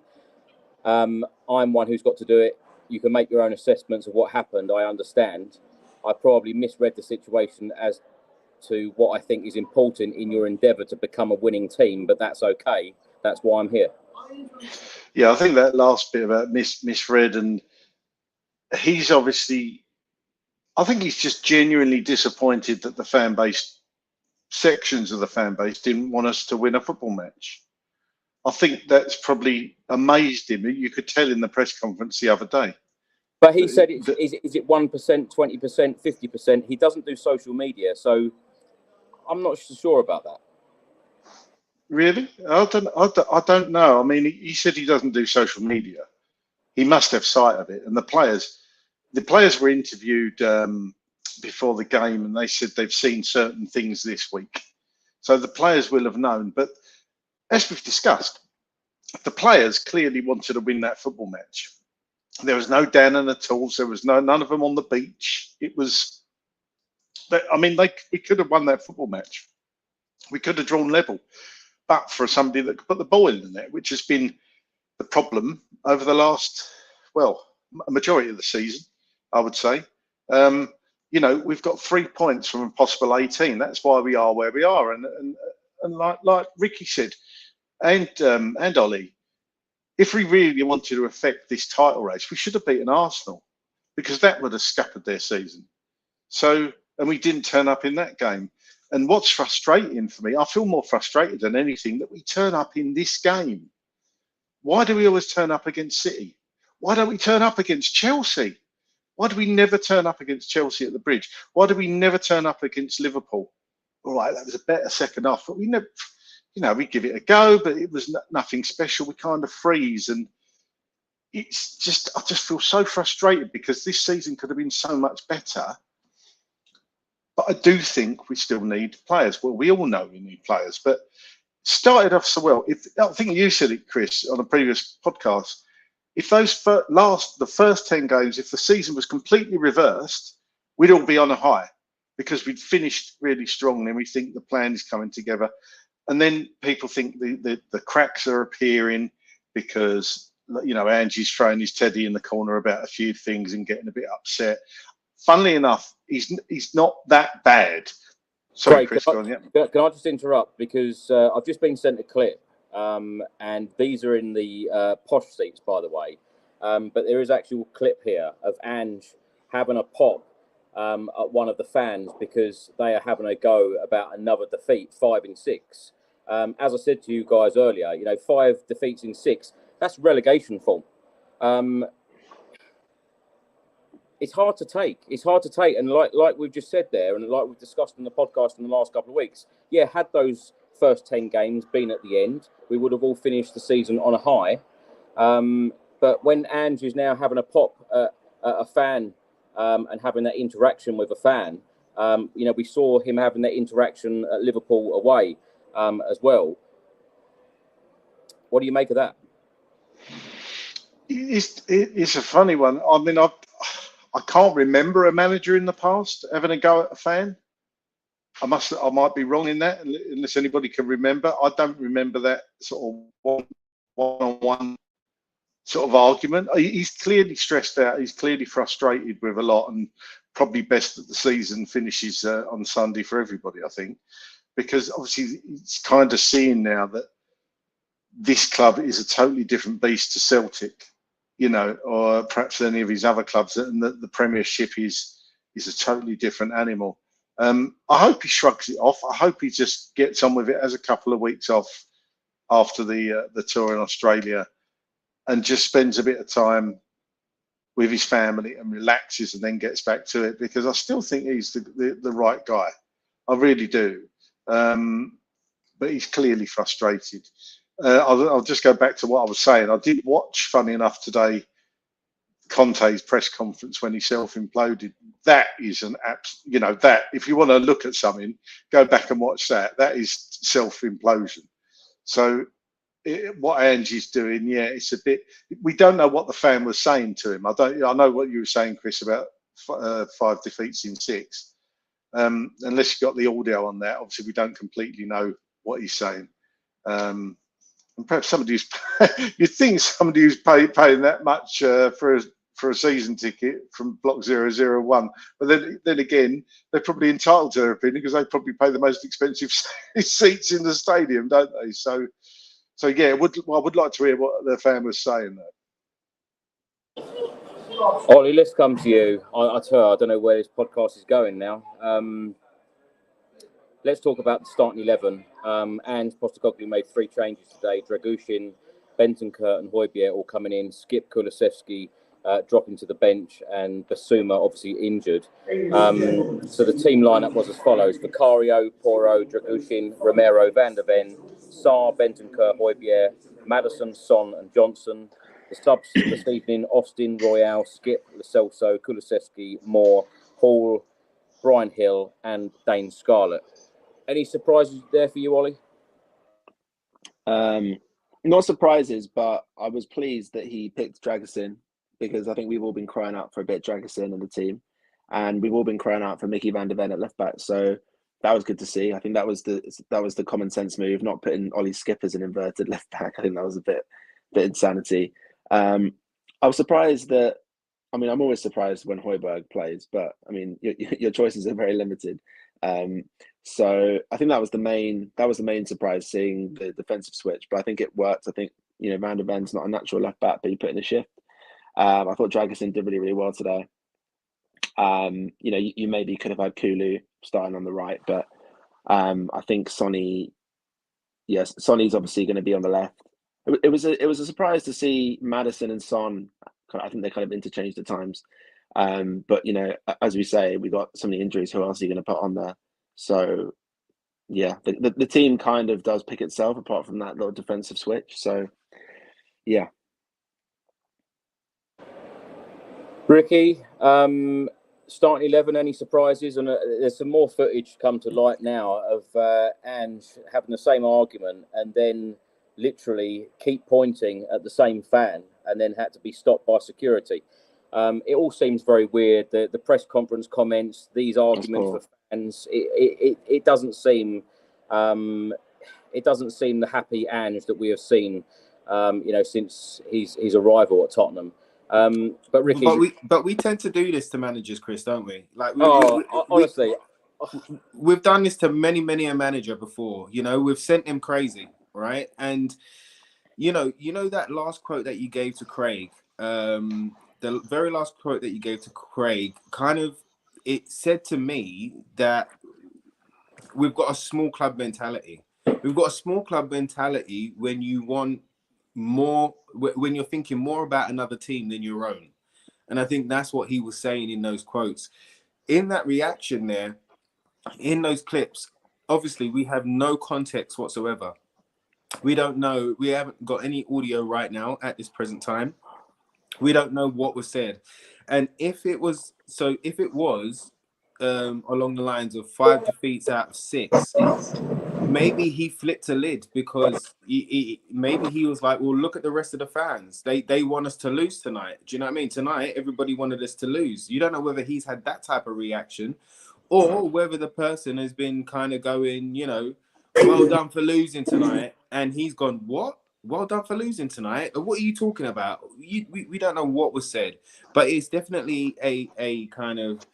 I'm one who's got to do it. You can make your own assessments of what happened. I understand. I probably misread the situation as to what I think is important in your endeavour to become a winning team, but that's okay. That's why I'm here. Yeah, I think that last bit about misread, and he's obviously, I think he's just genuinely disappointed that the fan base, sections of the fan base, didn't want us to win a football match. I think that's probably amazed him. You could tell in the press conference the other day. But he said, is it 1%, 20%, 50%? He doesn't do social media, so I'm not so sure about that. Really? I don't know. I mean, he said he doesn't do social media. He must have sight of it. And the players were interviewed before the game, and they said they've seen certain things this week. So the players will have known. But as we've discussed, the players clearly wanted to win that football match. There was no Dannon at all. There was none of them on the beach. It was, we could have won that football match. We could have drawn level, but for somebody that could put the ball in the net, which has been the problem over the last, a majority of the season, I would say. We've got 3 points from a possible 18. That's why we are where we are. And like Ricky said, and Ollie, if we really wanted to affect this title race, we should have beaten Arsenal, because that would have scuppered their season. So, and we didn't turn up in that game. And what's frustrating for me, I feel more frustrated than anything that we turn up in this game. Why do we always turn up against City? Why don't we turn up against Chelsea? Why do we never turn up against Chelsea at the Bridge? Why do we never turn up against Liverpool? All right, that was a better second half, but we never, we give it a go, but it was nothing special. We kind of freeze, and it's just, I just feel so frustrated because this season could have been so much better. But I do think we still need players. Well, we all know we need players, but started off so well. I think you said it, Chris, on a previous podcast. If those the first 10 games, if the season was completely reversed, we'd all be on a high because we'd finished really strongly and we think the plan is coming together. And then people think the cracks are appearing because, Ange's throwing his teddy in the corner about a few things and getting a bit upset. Funnily enough, he's not that bad. Sorry, Chris, go on, yeah. Can I just interrupt? Because I've just been sent a clip, and these are in the posh seats, by the way. But there is actual clip here of Ange having a pop at one of the fans because they are having a go about another defeat, 5 in 6. As I said to you guys earlier, 5 defeats in 6, that's relegation form. It's hard to take. And like we've just said there, and like we've discussed in the podcast in the last couple of weeks, had those first 10 games been at the end, we would have all finished the season on a high. But when Ange is now having a pop at a fan and having that interaction with a fan, we saw him having that interaction at Liverpool away as well. What do you make of that? It's a funny one. I mean, I can't remember a manager in the past having a go at a fan. I might be wrong in that, unless anybody can remember. I don't remember that sort of one-on-one sort of argument. He's clearly stressed out. He's clearly frustrated with a lot, and probably best that the season finishes on Sunday for everybody, I think, because obviously he's kind of seeing now that this club is a totally different beast to Celtic, or perhaps any of his other clubs, and the Premiership is a totally different animal. I hope he shrugs it off. I hope he just gets on with it, has a couple of weeks off after the tour in Australia, and just spends a bit of time with his family and relaxes, and then gets back to it, because I still think he's the right guy. I really do. but he's clearly frustrated. I'll just go back to what I was saying. I did watch, funny enough, today, Conte's press conference when he self-imploded. That is an that if you want to look at something, go back and watch that. That is self-implosion. So what Ange is doing, it's a bit. We don't know what the fan was saying to him. I know what you were saying, Chris, about 5 defeats in 6. Unless you got the audio on that, obviously we don't completely know what he's saying. And perhaps somebody who's you'd think somebody who's paying that much for a season ticket from block 001, but then again, they're probably entitled to their opinion because they probably pay the most expensive seats in the stadium, don't they? So yeah, I would like to hear what the fan was saying there. Oli, let's come to you. I don't know where this podcast is going now. Let's talk about the starting 11. Ange Postecoglou made 3 changes today. Dragushin, Bentancur and Højbjerg all coming in. Skip, Kulusevski dropping to the bench, and Basuma obviously injured. So the team lineup was as follows: Vicario, Porro, Dragushin, Romero, Van der Ven, Sarr, Bentancur, Højbjerg, Maddison, Son and Johnson. The subs this evening: Austin, Royale, Skip, Lo Celso, Kulusevski, Moore, Hall, Brian Hill and Dane Scarlett. Any surprises there for you, Oli? Not surprises, but I was pleased that he picked Dragusin, because I think we've all been crying out for a bit Dragusin in the team, and we've all been crying out for Mickey van der Ven at left back. So that was good to see. I think that was the common sense move, not putting Ollie Skip as an inverted left back. I think that was a bit insanity. I was surprised that. I mean, I'm always surprised when Højbjerg plays, but I mean, your choices are very limited. So I think that was the main surprise, seeing the defensive switch. But I think it worked. I think Van der Ven's not a natural left back, but he put in a shift. I thought Dragusin did really, really well today. You maybe could have had Kulu starting on the right, but I think Sonny's obviously going to be on the left. It was a surprise to see Maddison and Son. I think they kind of interchanged at times. But as we say, we got so many injuries. Who else are you going to put on there? So yeah, the team kind of does pick itself apart from that little defensive switch. So yeah. Ricky, starting 11, any surprises? And there's some more footage come to light now of Ange having the same argument and then literally keep pointing at the same fan and then had to be stopped by security. It all seems very weird. The press conference comments, these arguments for fans, it doesn't seem the happy Ange that we have seen since his arrival at Tottenham. But Ricky, but we tend to do this to managers, Chris, don't we? Like, honestly, we've done this to many a manager before. We've sent him crazy, right? And that last quote that you gave to Craig, the very last quote that you gave to Craig, kind of, it said to me that we've got a small club mentality. We've got a small club mentality when you want more, when you're thinking more about another team than your own. And I think that's what he was saying in those quotes. In that reaction there, in those clips, obviously we have no context whatsoever. We don't know. We haven't got any audio right now at this present time. We don't know what was said. And if it was along the lines of 5 defeats out of 6, maybe he flipped a lid because maybe he was like, well, look at the rest of the fans. They want us to lose tonight. Do you know what I mean? Tonight, everybody wanted us to lose. You don't know whether he's had that type of reaction or whether the person has been kind of going, well done for losing tonight. And he's gone, what? Well done for losing tonight? What are you talking about? We don't know what was said, but it's definitely a kind of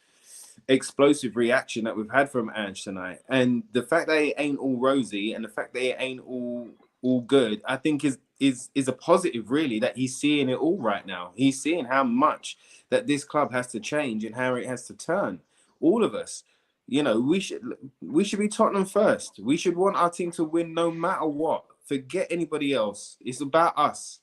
explosive reaction that we've had from Ange tonight. And the fact that it ain't all rosy and the fact that it ain't all good, I think is a positive, really, that he's seeing it all right now. He's seeing how much that this club has to change and how it has to turn. All of us, we should be Tottenham first. We should want our team to win no matter what. Forget anybody else. It's about us.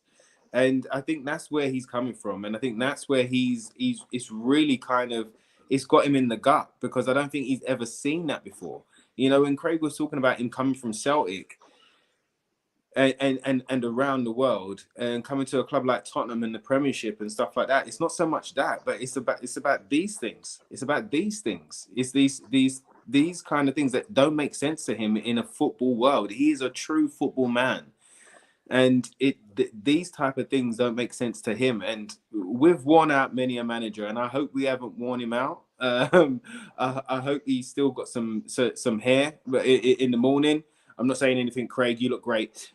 And I think that's where he's coming from. And I think that's where it's really kind of, it's got him in the gut, because I don't think he's ever seen that before. You know, when Craig was talking about him coming from Celtic and around the world and coming to a club like Tottenham in the Premiership and stuff like that, it's not so much that, but it's about these things. It's about these things. It's these kind of things that don't make sense to him in a football world. He is a true football man. And these type of things don't make sense to him. And we've worn out many a manager, and I hope we haven't worn him out. I hope he's still got some hair in the morning. I'm not saying anything, Craig. You look great.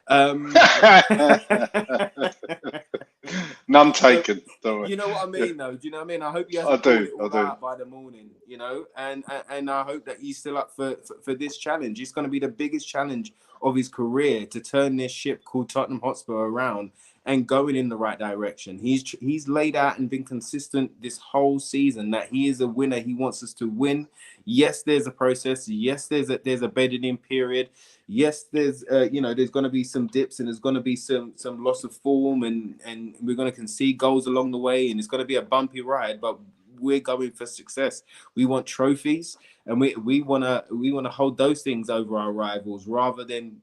None taken. Don't worry. You know what I mean, though. Do you know what I mean? I hope he has I do. out by the morning. You know, and I hope that he's still up for this challenge. It's going to be the biggest challenge of his career to turn this ship called Tottenham Hotspur around and going in the right direction. He's laid out and been consistent this whole season that he is a winner. He wants us to win. Yes, there's a process. Yes, there's a bedding in period. Yes, there's there's going to be some dips and there's going to be some loss of form and we're going to concede goals along the way and it's going to be a bumpy ride, but we're going for success. We want trophies and we want to hold those things over our rivals rather than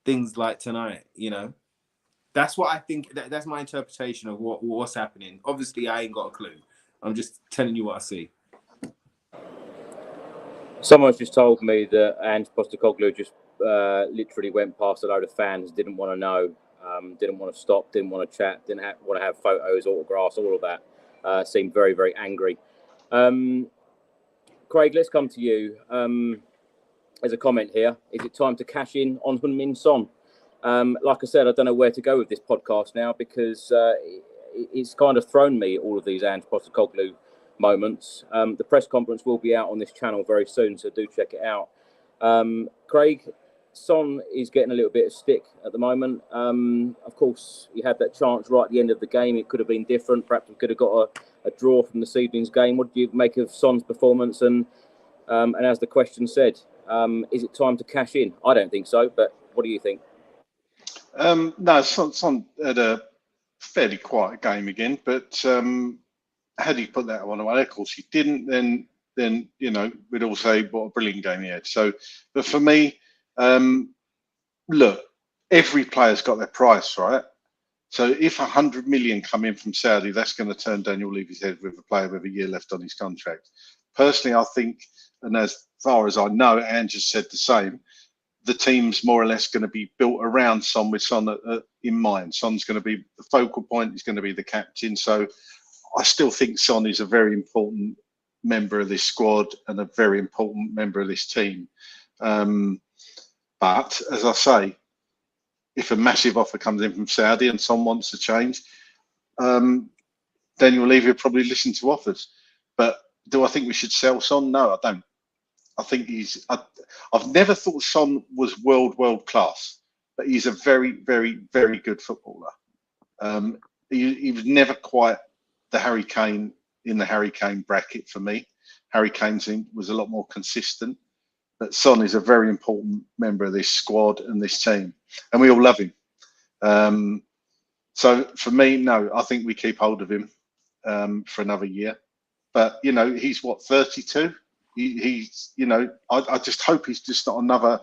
things like tonight. You know, that's what I think. That's my interpretation of what's happening. Obviously, I ain't got a clue. I'm just telling you what I see. Someone's just told me that Ange Postecoglou just literally went past a load of fans, didn't want to know, didn't want to stop, didn't want to chat, didn't want to have photos, autographs, all of that. Seemed very, very angry. Craig, let's come to you. There's a comment here. Is it time to cash in on Heung-min Son? Like I said, I don't know where to go with this podcast now because it's kind of thrown me all of these Ange Postecoglou moments. The press conference will be out on this channel very soon, so do check it out. Craig, Son is getting a little bit of stick at the moment. Of course, he had that chance right at the end of the game. It could have been different. Perhaps we could have got a draw from this evening's game. What do you make of Son's performance? And as the question said, is it time to cash in? I don't think so, but what do you think? No, Son had a fairly quiet game again, but had he put that one away, of course he didn't, then we'd all say what a brilliant game he had. So, but for me, look, every player's got their price, right? So if 100 million come in from Saudi, that's going to turn Daniel Levy's head with a player with a year left on his contract. Personally, I think, and as far as I know, Ange has said the same, the team's more or less going to be built around Son with Son in mind. Son's going to be the focal point. He's going to be the captain. So I still think Son is a very important member of this squad and a very important member of this team. But as I say, if a massive offer comes in from Saudi and Son wants to change, Daniel Levy will probably listen to offers. But do I think we should sell Son? No, I don't. I think I've never thought Son was world class, but he's a very, very, very good footballer. He was never quite the Harry Kane in the Harry Kane bracket for me. Harry Kane was a lot more consistent, but Son is a very important member of this squad and this team, and we all love him. So for me, no, I think we keep hold of him for another year. But he's what, 32? He's I just hope he's just not another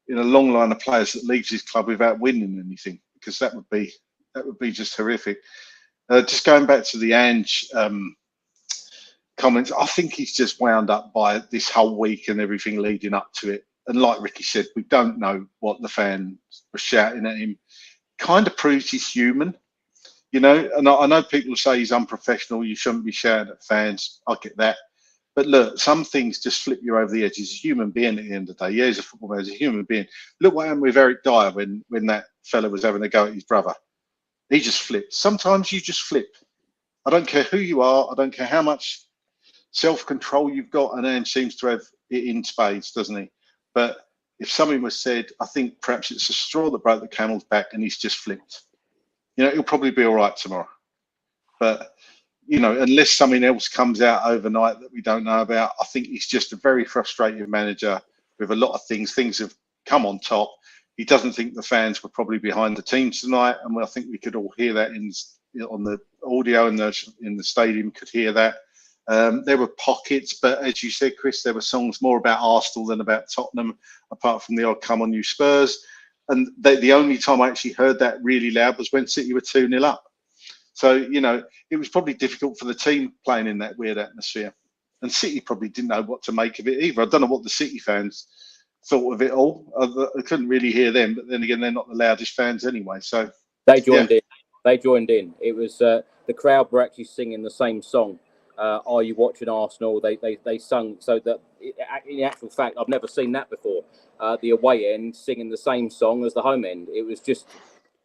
in a long line of players that leaves his club without winning anything, because that would be just horrific. Just going back to the Ange comments, I think he's just wound up by this whole week and everything leading up to it. And like Ricky said, we don't know what the fans were shouting at him. Kind of proves he's human, and I know people say he's unprofessional. You shouldn't be shouting at fans. I get that. But look, some things just flip you over the edge. He's a human being at the end of the day. Yeah, he's a football man. He's a human being. Look what happened with Eric Dyer when that fella was having a go at his brother. He just flipped. Sometimes you just flip. I don't care who you are. I don't care how much self-control you've got. And Ange seems to have it in spades, doesn't he? But if something was said, I think perhaps it's a straw that broke the camel's back and he's just flipped. He'll probably be all right tomorrow. But unless something else comes out overnight that we don't know about, I think he's just a very frustrated manager with a lot of things. Things have come on top. He doesn't think the fans were probably behind the team tonight, and I think we could all hear that on the audio in the stadium. Could hear that. There were pockets, but as you said, Chris, there were songs more about Arsenal than about Tottenham, apart from the odd "Come On You Spurs." And the only time I actually heard that really loud was when City were 2-0 up. So, you know, it was probably difficult for the team playing in that weird atmosphere. And City probably didn't know what to make of it either. I don't know what the City fans thought of it all. I couldn't really hear them, but then again, they're not the loudest fans anyway. So they joined in. They joined in. It was the crowd were actually singing the same song. Are you watching Arsenal? They sung so that in actual fact, I've never seen that before. The away end singing the same song as the home end. It was just,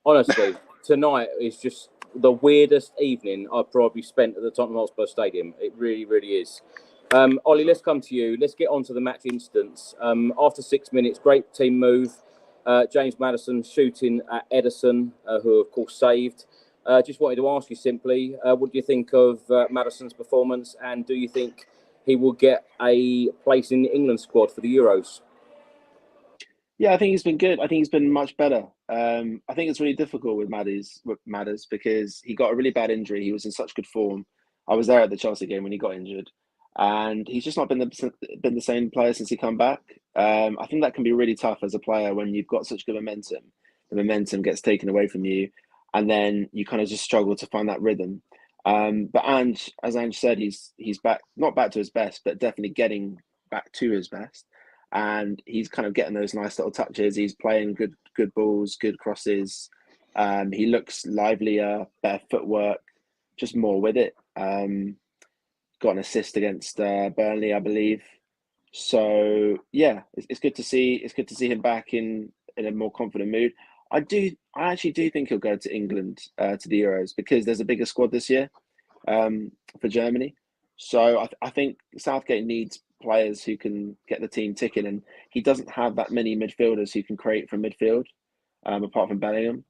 honestly, tonight is just the weirdest evening I've probably spent at the Tottenham Hotspur Stadium. It really, really is. Ollie, let's come to you. Let's get on to the match instance. After 6 minutes, great team move. James Maddison shooting at Ederson, who of course saved. Just wanted to ask you simply, what do you think of Maddison's performance, and do you think he will get a place in the England squad for the Euros? Yeah, I think he's been good. I think he's been much better. I think it's really difficult with Madders because he got a really bad injury. He was in such good form. I was there at the Chelsea game when he got injured, and he's just not been the same player since he come back. I think that can be really tough as a player when you've got such good momentum. The momentum gets taken away from you, and then you kind of just struggle to find that rhythm. But Ange, as Ange said, he's back, not back to his best, but definitely getting back to his best. And he's kind of getting those nice little touches. He's playing good balls, good crosses. He looks livelier, better footwork, just more with it. Got an assist against Burnley, I believe. So yeah, it's good to see. It's good to see him back in a more confident mood. I actually do think he'll go to England to the Euros because there's a bigger squad this year for Germany. So I think Southgate needs players who can get the team ticking, and he doesn't have that many midfielders who can create from midfield, apart from Bellingham.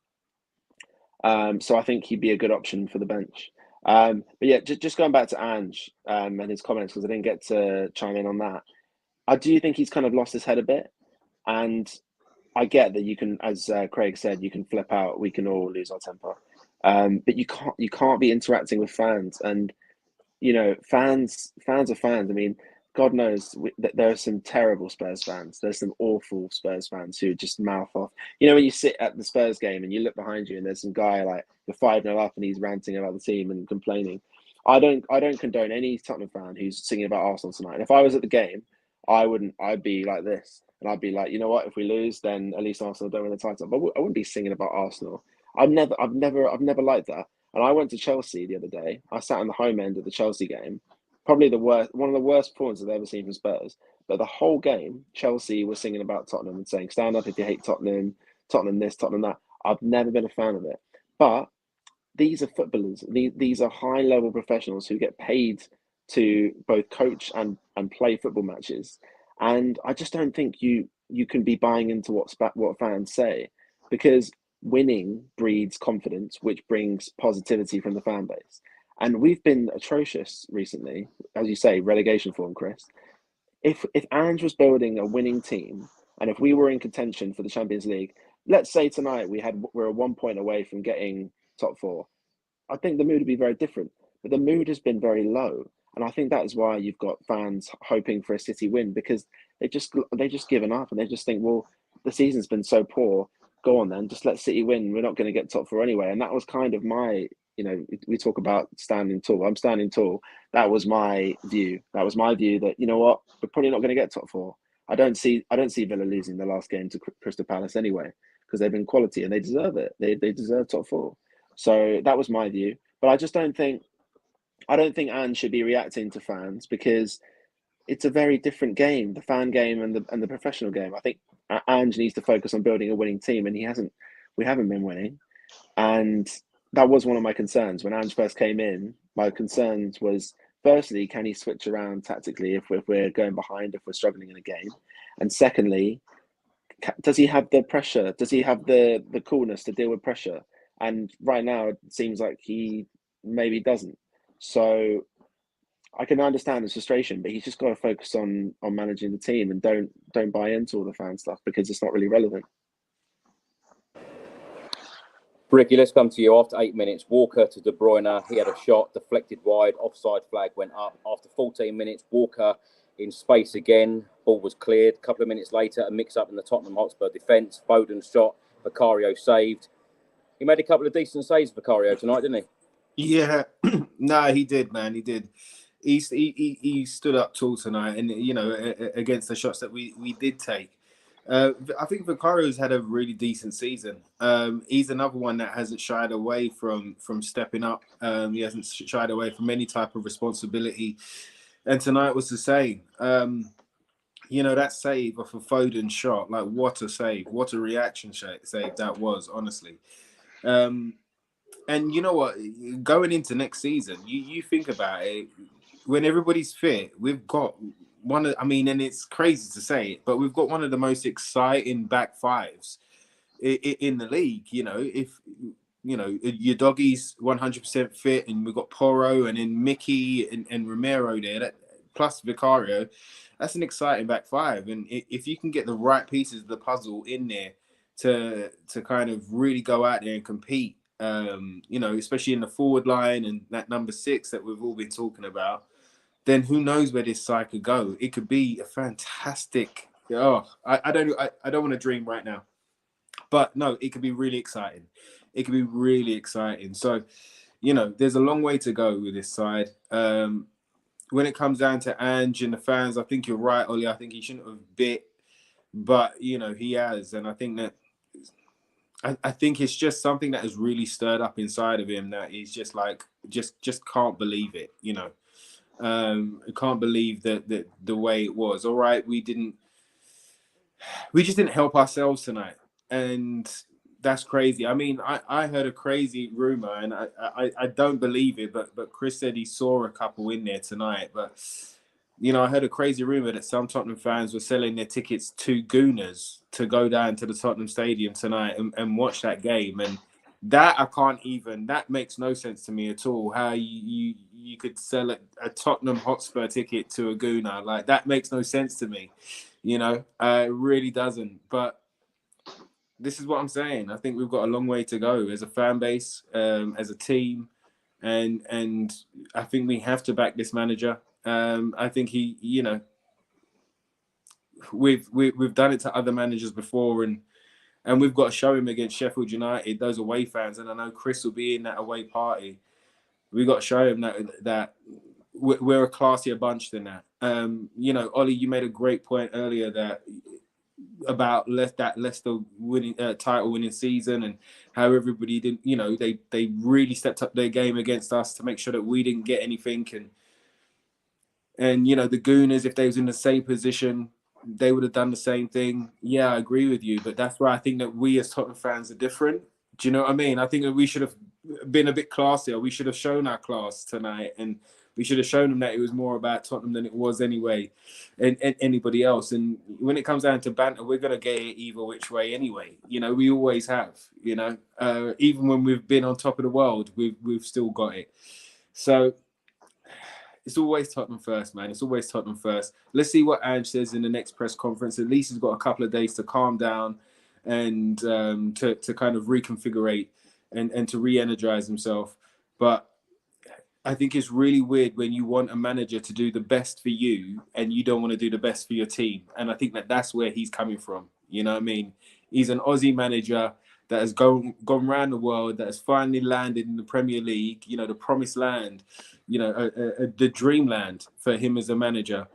So I think he'd be a good option for the bench. But yeah, just going back to Ange and his comments, because I didn't get to chime in on that. I do think he's kind of lost his head a bit, and I get that you can, as Craig said, you can flip out. We can all lose our temper, but you can't be interacting with fans, and you know, fans are fans. I mean, God knows that there are some terrible Spurs fans. There's some awful Spurs fans who just mouth off. You know, when you sit at the Spurs game and you look behind you and there's some guy like you're 5-0 up and he's ranting about the team and complaining. I don't condone any Tottenham fan who's singing about Arsenal tonight. And if I was at the game, I'd be like this. And I'd be like, you know what, if we lose, then at least Arsenal don't win the title. But I wouldn't be singing about Arsenal. I've never liked that. And I went to Chelsea the other day. I sat on the home end of the Chelsea game. Probably one of the worst performances I've ever seen from Spurs. But the whole game, Chelsea was singing about Tottenham and saying, stand up if you hate Tottenham, Tottenham this, Tottenham that. I've never been a fan of it. But these are footballers. These are high-level professionals who get paid to both coach and play football matches. And I just don't think you can be buying into what fans say, because winning breeds confidence, which brings positivity from the fan base. And we've been atrocious recently, as you say, relegation form, Chris. If Ange was building a winning team, and if we were in contention for the Champions League, let's say tonight we're 1 point away from getting top four, I think the mood would be very different. But the mood has been very low, and I think that is why you've got fans hoping for a City win, because they just given up and they just think, well, the season's been so poor. Go on then, just let City win. We're not going to get top four anyway. And that was kind of my, you know, we talk about standing tall. I'm standing tall. That was my view. That, you know what, we're probably not going to get top four. I don't see Villa losing the last game to Crystal Palace anyway, because they've been quality and they deserve it. They deserve top four. So that was my view. But I don't think Ange should be reacting to fans, because it's a very different game, the fan game and the professional game. I think Ange needs to focus on building a winning team, and we haven't been winning. And that was one of my concerns when Ange first came in. My concerns was, firstly, can he switch around tactically if we're going behind, if we're struggling in a game? And secondly, does he have the pressure? Does he have the coolness to deal with pressure? And right now, it seems like he maybe doesn't. So I can understand his frustration, but he's just got to focus on managing the team, and don't buy into all the fan stuff, because it's not really relevant. Bricky, let's come to you. After 8 minutes, Walker to De Bruyne. He had a shot, deflected wide, offside flag went up. After 14 minutes, Walker in space again. Ball was cleared. A couple of minutes later, a mix-up in the Tottenham Hotspur defence. Foden shot, Vicario saved. He made a couple of decent saves, Vicario, tonight, didn't he? Yeah. No, he did, man. He did. He stood up tall tonight, and you know, against the shots that we did take. I think Vicario's had a really decent season. He's another one that hasn't shied away from stepping up. He hasn't shied away from any type of responsibility, and tonight was the same. You know, that save off a Foden shot, like what a save, what a reaction save that was, honestly. And you know what, going into next season, you think about it, when everybody's fit, we've got and it's crazy to say it, but we've got one of the most exciting back fives in the league. You know, if you know your doggy's 100% fit, and we've got Porro and then Mickey and Romero there, plus Vicario, that's an exciting back five. And if you can get the right pieces of the puzzle in there to kind of really go out there and compete, you know, especially in the forward line and that number 6 that we've all been talking about, then who knows where this side could go? It could be a fantastic. I don't want to dream right now, but no, it could be really exciting. It could be really exciting. So, you know, there's a long way to go with this side. When it comes down to Ange and the fans, I think you're right, Oli. I think he shouldn't have bit, but you know he has, and I think that. I think it's just something that has really stirred up inside of him, that he's just like just can't believe it, you know. Can't believe that the way it was. All right, we just didn't help ourselves tonight, and that's crazy. I mean, I heard a crazy rumor, and I don't believe it, but Chris said he saw a couple in there tonight. But you know, I heard a crazy rumor that some Tottenham fans were selling their tickets to Gooners to go down to the Tottenham Stadium tonight and watch that game. And that that makes no sense to me at all. How you could sell a Tottenham Hotspur ticket to a Gooner. Like, that makes no sense to me. You know, it really doesn't. But this is what I'm saying. I think we've got a long way to go as a fan base, as a team. And I think we have to back this manager. I think he, you know, we've done it to other managers before, and we've got to show him against Sheffield United, those away fans, and I know Chris will be in that away party. We've got to show him that we're a classier bunch than that. You know, Oli, you made a great point earlier about that Leicester winning title winning season, and how everybody didn't, you know, they really stepped up their game against us to make sure that we didn't get anything, and you know, the Gooners, if they was in the same position, they would have done the same thing. Yeah, I agree with you, but that's why I think that we as Tottenham fans are different. Do you know what I mean? I think that we should have been a bit classier. We should have shown our class tonight, and we should have shown them that it was more about Tottenham than it was anyway, and anybody else. And when it comes down to banter, we're going to get it either which way anyway. You know, we always have, you know. Even when we've been on top of the world, we've still got it. So it's always Tottenham first, man. It's always Tottenham first. Let's see what Ange says in the next press conference. At least he's got a couple of days to calm down and to kind of reconfigurate and to re-energize himself. But I think it's really weird when you want a manager to do the best for you and you don't want to do the best for your team. And I think that's where he's coming from. You know what I mean? He's an Aussie manager that has gone around the world, that has finally landed in the Premier League, you know, the promised land, you know, the dreamland for him as a manager.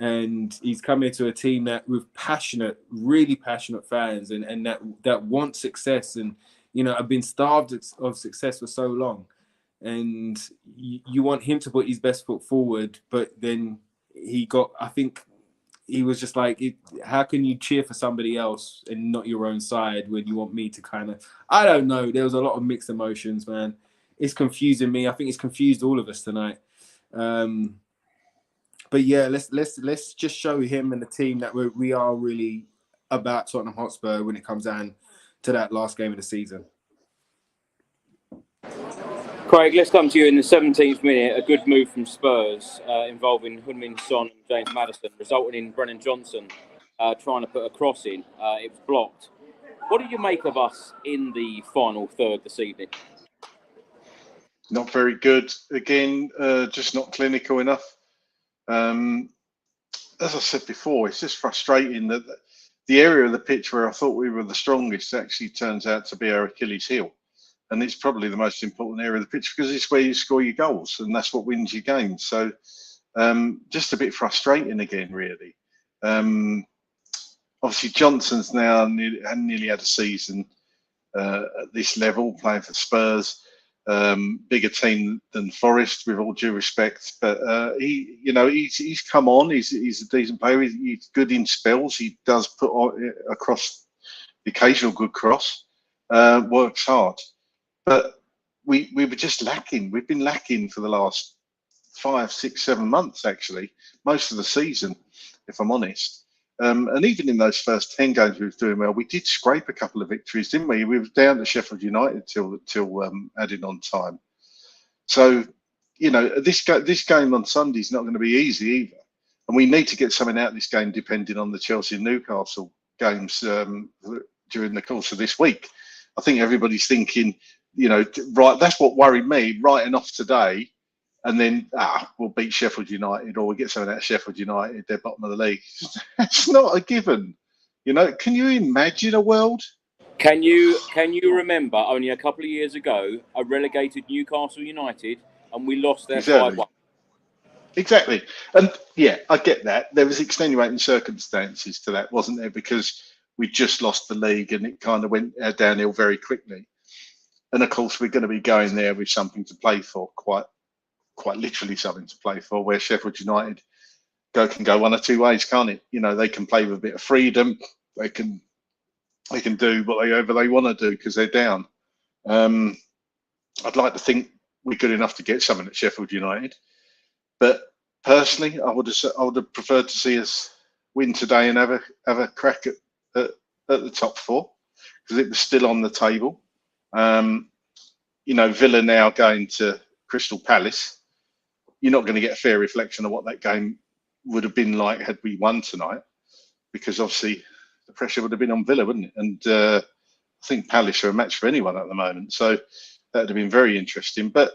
And he's come into a team that with really passionate fans and that want success and, you know, have been starved of success for so long. And you want him to put his best foot forward, but then I think he was just like, how can you cheer for somebody else and not your own side when you want me to kind of, I don't know. There was a lot of mixed emotions, man. It's confusing me. I think it's confused all of us tonight. But yeah, let's just show him and the team that we are really about Tottenham Hotspur when it comes down to that last game of the season. Craig, let's come to you in the 17th minute. A good move from Spurs involving Heung-min, Son and James Maddison, resulting in Brennan Johnson trying to put a cross in. It was blocked. What do you make of us in the final third this evening? Not very good. Again, just not clinical enough. As I said before, it's just frustrating that the area of the pitch where I thought we were the strongest actually turns out to be our Achilles heel. And it's probably the most important area of the pitch because it's where you score your goals and that's what wins your games. So just a bit frustrating again, really. Obviously, Johnson's now nearly had a season at this level, playing for Spurs. Bigger team than Forest, with all due respect, but he's come on. He's a decent player. He's good in spells. He does put across the occasional good cross. Works hard, but we were just lacking. We've been lacking for the last 5, 6, 7 months, actually, most of the season, if I'm honest. And even in those first 10 games we were doing well, we did scrape a couple of victories, didn't we? We were down to Sheffield United till added on time. So, this game on Sunday is not going to be easy either. And we need to get something out of this game depending on the Chelsea and Newcastle games during the course of this week. I think everybody's thinking, right, that's what worried me, writing off today. And then we'll beat Sheffield United, or we'll get something out of Sheffield United. They're bottom of the league. It's not a given. Can you imagine a world? Can you remember only a couple of years ago a relegated Newcastle United and we lost their 5-1? Exactly. And yeah, I get that. There was extenuating circumstances to that, wasn't there? Because we just lost the league and it kind of went downhill very quickly. And of course, we're going to be going there with something to play for, quite literally something to play for, where Sheffield United can go one or two ways, can't it? They can play with a bit of freedom. They can do whatever they want to do because they're down. I'd like to think we're good enough to get something at Sheffield United, but personally, I would have preferred to see us win today and have a crack at the top 4 because it was still on the table. Villa now going to Crystal Palace. You're not going to get a fair reflection of what that game would have been like had we won tonight, because obviously the pressure would have been on Villa, wouldn't it? And I think Palace are a match for anyone at the moment, so that would have been very interesting. But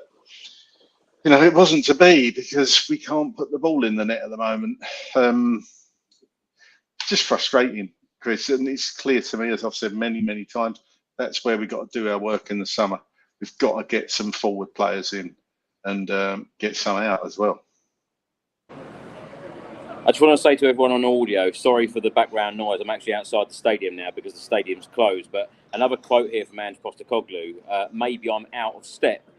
it wasn't to be because we can't put the ball in the net at the moment. It's just frustrating, Chris, and it's clear to me, as I've said many, many times, that's where we've got to do our work in the summer. We've got to get some forward players in and get some out as well. I just want to say to everyone on audio, sorry for the background noise. I'm actually outside the stadium now because the stadium's closed. But another quote here from Ange Postecoglou, maybe I'm out of step,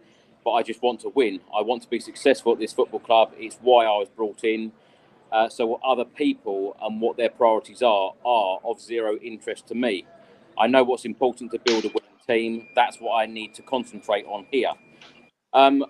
but I just want to win. I want to be successful at this football club. It's why I was brought in. So what other people and what their priorities are of zero interest to me. I know what's important to build a winning team. That's what I need to concentrate on here.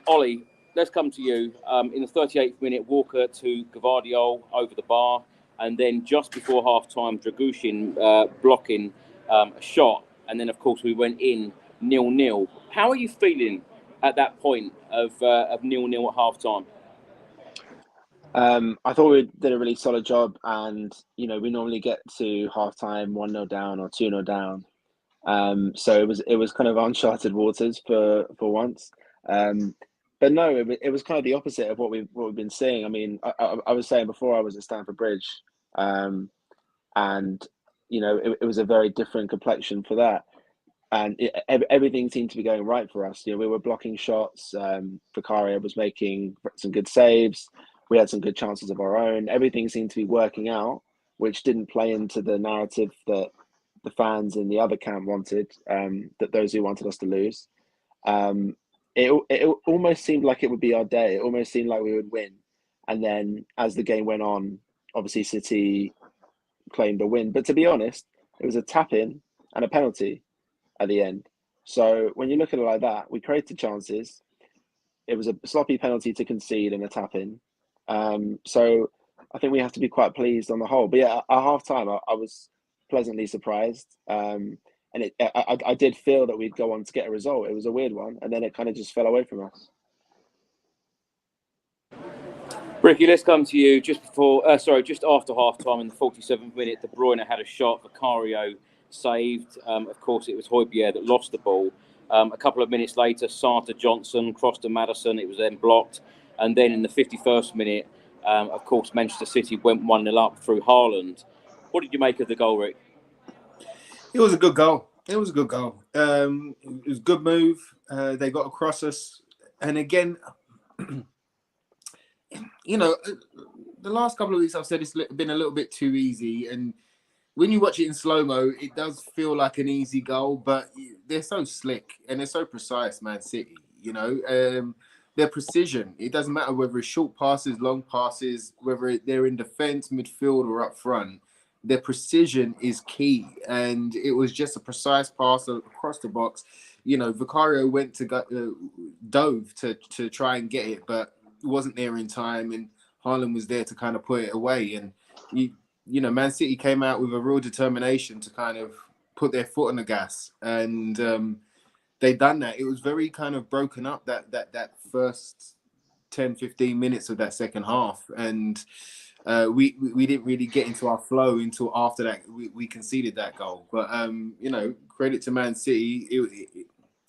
Oli, let's come to you. In the 38th minute, Walker to Gvardiol over the bar, and then just before half-time, Dragushin blocking a shot, and then, of course, we went in 0-0. How are you feeling at that point of 0-0 at half-time? I thought we did a really solid job, and we normally get to half-time 1-0 down or 2-0 down. So it was kind of uncharted waters for once. But no, it was kind of the opposite of what we've been seeing. I mean, I was saying before I was at Stamford Bridge, and it was a very different complexion for that, and everything seemed to be going right for us. We were blocking shots. Vicaria was making some good saves. We had some good chances of our own. Everything seemed to be working out, which didn't play into the narrative that the fans in the other camp wanted, that those who wanted us to lose. It almost seemed like it would be our day. It almost seemed like we would win. And then as the game went on, obviously City claimed a win. But to be honest, it was a tap-in and a penalty at the end. So when you look at it like that, we created chances. It was a sloppy penalty to concede and a tap-in. So I think we have to be quite pleased on the whole. But yeah, at half-time, I was pleasantly surprised. And I did feel that we'd go on to get a result. It was a weird one, and then it kind of just fell away from us. Ricky, let's come to you just after half time in the 47th minute. De Bruyne had a shot. Vicario saved. Of course, it was Højbjerg that lost the ball. A couple of minutes later, Sarter Johnson crossed to Maddison. It was then blocked. And then in the 51st minute, of course, Manchester City went 1-0 up through Haaland. What did you make of the goal, Rick? It was a good goal. It was a good goal. It was a good move. They got across us. And again, you know, the last couple of weeks I've said it's been a little bit too easy. And when you watch it in slow-mo, it does feel like an easy goal, but they're so slick and they're so precise, Man City, you know. Their precision, it doesn't matter whether it's short passes, long passes, whether they're in defence, midfield or up front. Their precision is key, and it was just a precise pass across the box. You know, Vicario went to dove to try and get it, but it wasn't there in time, and Haaland was there to kind of put it away. And you know, Man City came out with a real determination to kind of put their foot on the gas, and they done that. It was very kind of broken up that first 10-15 minutes of that second half, and we didn't really get into our flow until after that we conceded that goal. But you know, credit to Man City,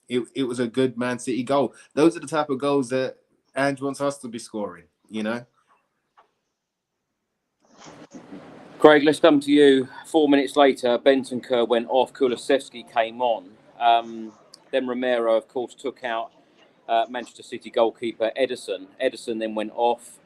it was a good Man City goal. Those are the type of goals that Ange wants us to be scoring, you know. Craig, let's come to you. 4 minutes later, Bentancur went off, Kulusevski came on. Then Romero, of course, took out Manchester City goalkeeper Ederson. Ederson then went off.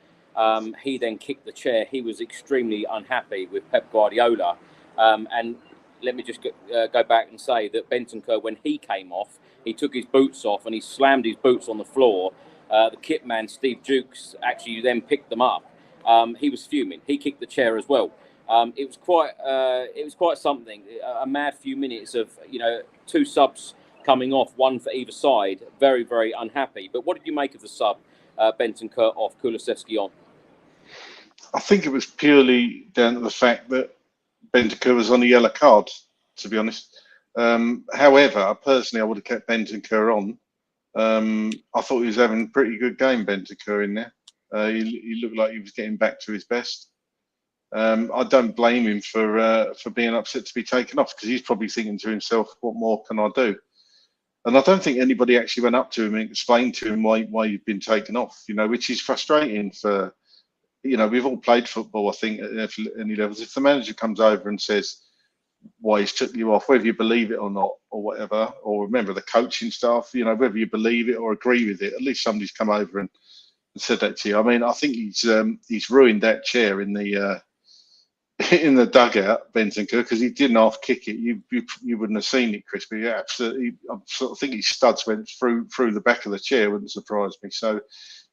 He then kicked the chair. He was extremely unhappy with Pep Guardiola. And let me just go back and say that Bentancur, when he came off, he took his boots off and he slammed his boots on the floor. The kit man, Steve Jukes, actually then picked them up. He was fuming. He kicked the chair as well. It was quite something. A mad few minutes of, you know, two subs coming off, one for either side. Very, very unhappy. But what did you make of the sub, Bentancur off, Kulusevski on? I think it was purely down to the fact that Bentancur was on a yellow card, to be honest. However, personally, I would have kept Bentancur on. I thought he was having a pretty good game, Bentancur, in there. He looked like he was getting back to his best. I don't blame him for being upset to be taken off, because he's probably thinking to himself, what more can I do? And I don't think anybody actually went up to him and explained to him why you've been taken off, you know, which is frustrating for, you know, we've all played football, I think, at any levels. If the manager comes over and says why he's took you off, whether you believe it or not, or whatever, or remember the coaching staff, you know, whether you believe it or agree with it, at least somebody's come over and said that to you. I mean, I think he's ruined that chair in the dugout, Bentancur, because he didn't half kick it. You wouldn't have seen it, Chris. But yeah, absolutely, I sort of think his studs went through the back of the chair. Wouldn't surprise me. So,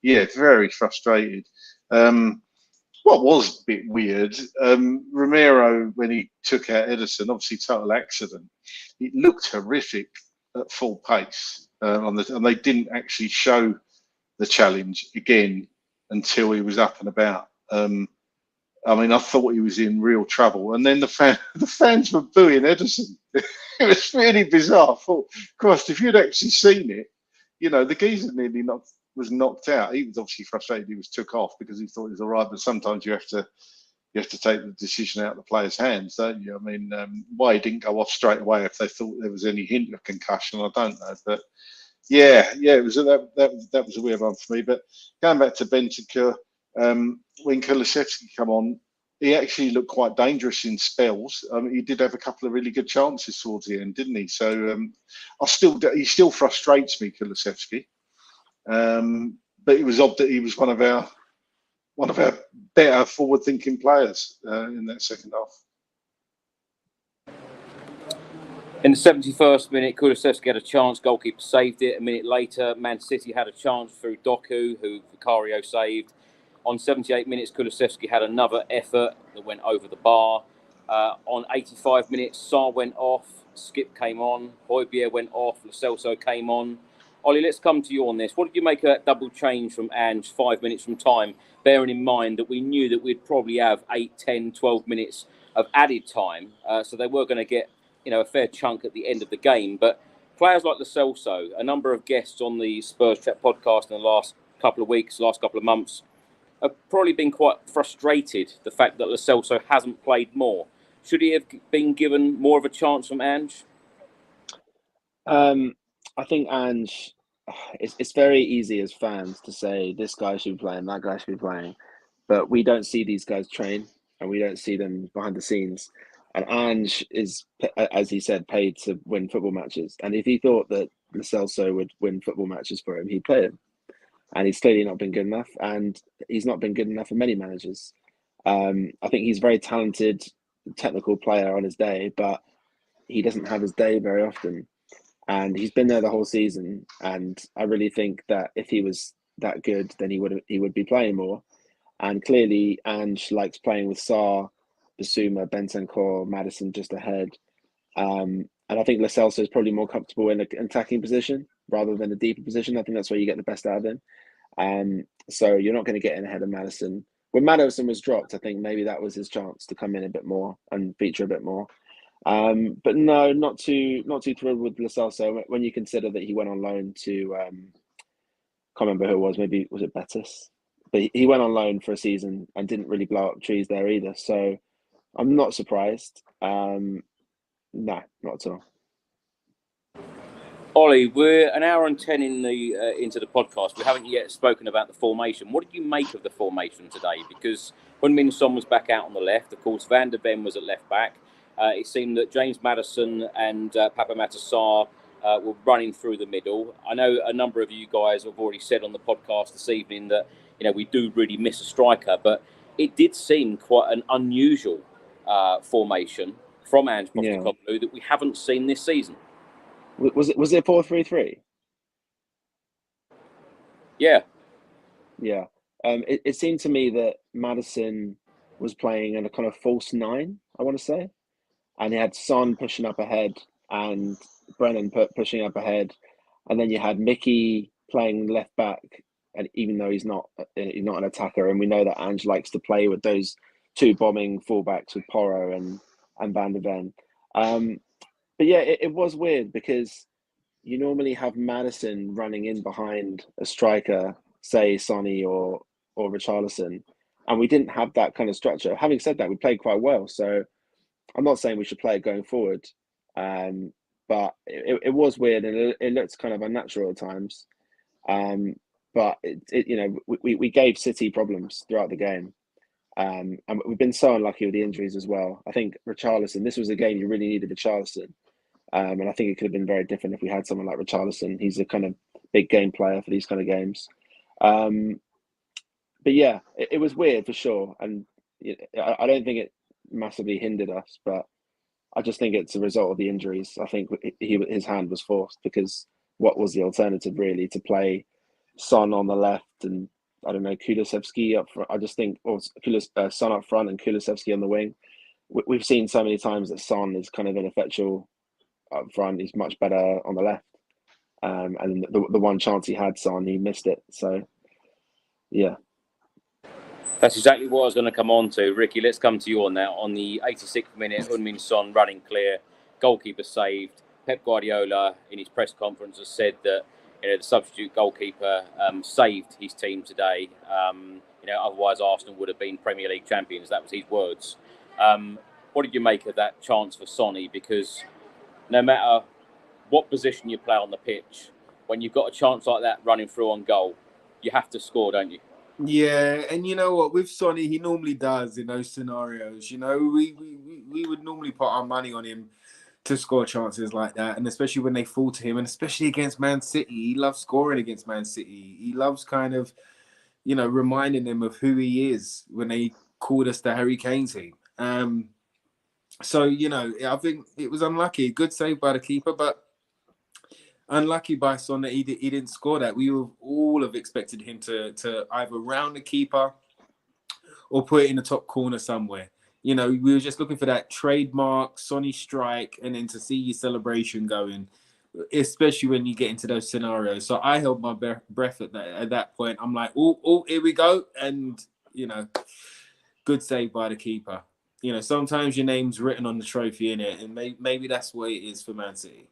yeah, very frustrated. What was a bit weird, Romero, when he took out Ederson, obviously total accident. It looked horrific at full pace, and they didn't actually show the challenge again until he was up and about. I mean, I thought he was in real trouble. And then the fans were booing Ederson. It was really bizarre. I thought, Christ, if you'd actually seen it, you know, the geezer nearly was knocked out. He was obviously frustrated he was took off because he thought he was all right. But sometimes you have to take the decision out of the player's hands, don't you? I mean, why he didn't go off straight away if they thought there was any hint of concussion, I don't know. But yeah, it was that was a weird one for me. But going back to Bentancur, when Kulusevski come on, he actually looked quite dangerous in spells. He did have a couple of really good chances towards the end, didn't he? So he still frustrates me, Kulusevski. But it was odd that he was one of our better forward-thinking players in that second half. In the 71st minute, Kulusevski had a chance. Goalkeeper saved it. A minute later, Man City had a chance through Doku, who Vicario saved. On 78 minutes, Kulusevski had another effort that went over the bar. On 85 minutes, Sarr went off. Skip came on. Højbjerg went off. Lo Celso came on. Oli, let's come to you on this. What did you make of that double change from Ange 5 minutes from time, bearing in mind that we knew that we'd probably have 8, 10, 12 minutes of added time, so they were going to get, you know, a fair chunk at the end of the game. But players like Lo Celso, a number of guests on the Spurs Chat podcast in the last couple of weeks, last couple of months, have probably been quite frustrated the fact that Lo Celso hasn't played more. Should he have been given more of a chance from Ange? I think Ange, it's very easy as fans to say this guy should be playing, that guy should be playing, but we don't see these guys train and we don't see them behind the scenes. And Ange is, as he said, paid to win football matches. And if he thought that Lo Celso would win football matches for him, he'd play him. And he's clearly not been good enough. And he's not been good enough for many managers. I think he's a very talented, technical player on his day, but he doesn't have his day very often. And he's been there the whole season. And I really think that if he was that good, then he would be playing more. And clearly, Ange likes playing with Sarr, Bissouma, Bentancur, Maddison just ahead. And I think Lo Celso is probably more comfortable in an attacking position rather than a deeper position. I think that's where you get the best out of him. So you're not going to get in ahead of Maddison. When Maddison was dropped, I think maybe that was his chance to come in a bit more and feature a bit more. But no, not too thrilled with Lo Celso when you consider that he went on loan to can't remember who it was. Maybe was it Betis? But he went on loan for a season and didn't really blow up trees there either. So I'm not surprised. No, not at all. Ollie, we're an hour and 10 into the podcast. We haven't yet spoken about the formation. What did you make of the formation today? Because Heung-min Son was back out on the left. Of course, Van der Ven was at left back. It seemed that James Maddison and Papa Matar were running through the middle. I know a number of you guys have already said on the podcast this evening that we do really miss a striker, but it did seem quite an unusual formation from Ange Postecoglou that we haven't seen this season. Was it 4-3-3? Yeah. Yeah. It seemed to me that Maddison was playing in a kind of false nine, I want to say. And he had Son pushing up ahead and Brennan pushing up ahead. And then you had Mickey playing left back. And even though he's not an attacker, and we know that Ange likes to play with those two bombing fullbacks with Porro and Van der Ven. But yeah, it was weird because you normally have Maddison running in behind a striker, say Sonny or Richarlison, and we didn't have that kind of structure. Having said that, we played quite well, so I'm not saying we should play it going forward, but it was weird and it looked kind of unnatural at times. But we gave City problems throughout the game. And we've been so unlucky with the injuries as well. I think Richarlison, this was a game you really needed Richarlison. And I think it could have been very different if we had someone like Richarlison. He's a kind of big game player for these kind of games. But yeah, it was weird for sure. And I don't think it massively hindered us, but I just think it's a result of the injuries. I think his hand was forced because what was the alternative really to play Son on the left and I don't know, Kulusevski up front. I just think, or Son up front and Kulusevski on the wing. We've seen so many times that Son is kind of ineffectual up front. He's much better on the left. And the one chance he had, Son, he missed it. So, yeah. That's exactly what I was going to come on to. Ricky, let's come to you on that. On the 86th minute, Heung-min Son running clear, goalkeeper saved. Pep Guardiola, in his press conference, has said that the substitute goalkeeper saved his team today. Otherwise Arsenal would have been Premier League champions. That was his words. What did you make of that chance for Sonny? Because no matter what position you play on the pitch, when you've got a chance like that running through on goal, you have to score, don't you? Yeah, and you know what? With Sonny, he normally does in those scenarios. We would normally put our money on him to score chances like that, and especially when they fall to him, and especially against Man City. He loves scoring against Man City. He loves kind of, reminding them of who he is when they called us the Harry Kane team. So, I think it was unlucky. Good save by the keeper, but unlucky by Son that he didn't score that. We would all have expected him to either round the keeper or put it in the top corner somewhere. We were just looking for that trademark Sonny strike and then to see your celebration going, especially when you get into those scenarios. So I held my breath at that point. I'm like, oh, here we go. And, good save by the keeper. Sometimes your name's written on the trophy, innit? And maybe that's what it is for Man City.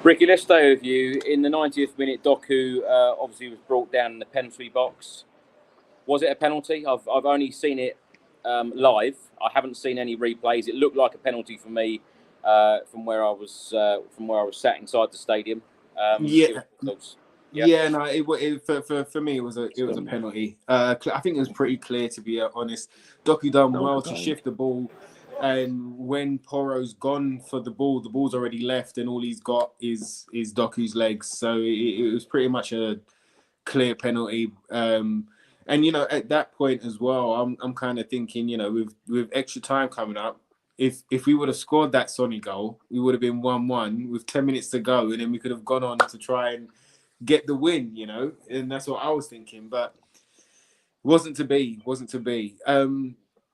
Ricky, let's stay with you. In the 90th minute, Doku obviously was brought down in the penalty box. Was it a penalty? I've only seen it live. I haven't seen any replays. It looked like a penalty for me from where I was sat inside the stadium. Yeah, no, for me it was a penalty. I think it was pretty clear, to be honest. Doku done well to shift the ball, and when Poro's gone for the ball's already left, and all he's got is Doku's legs. So it was pretty much a clear penalty. And at that point as well, I'm kind of thinking, with extra time coming up, if we would have scored that Sonny goal, we would have been 1-1 with 10 minutes to go, and then we could have gone on to try and get the win, and that's what I was thinking, but wasn't to be.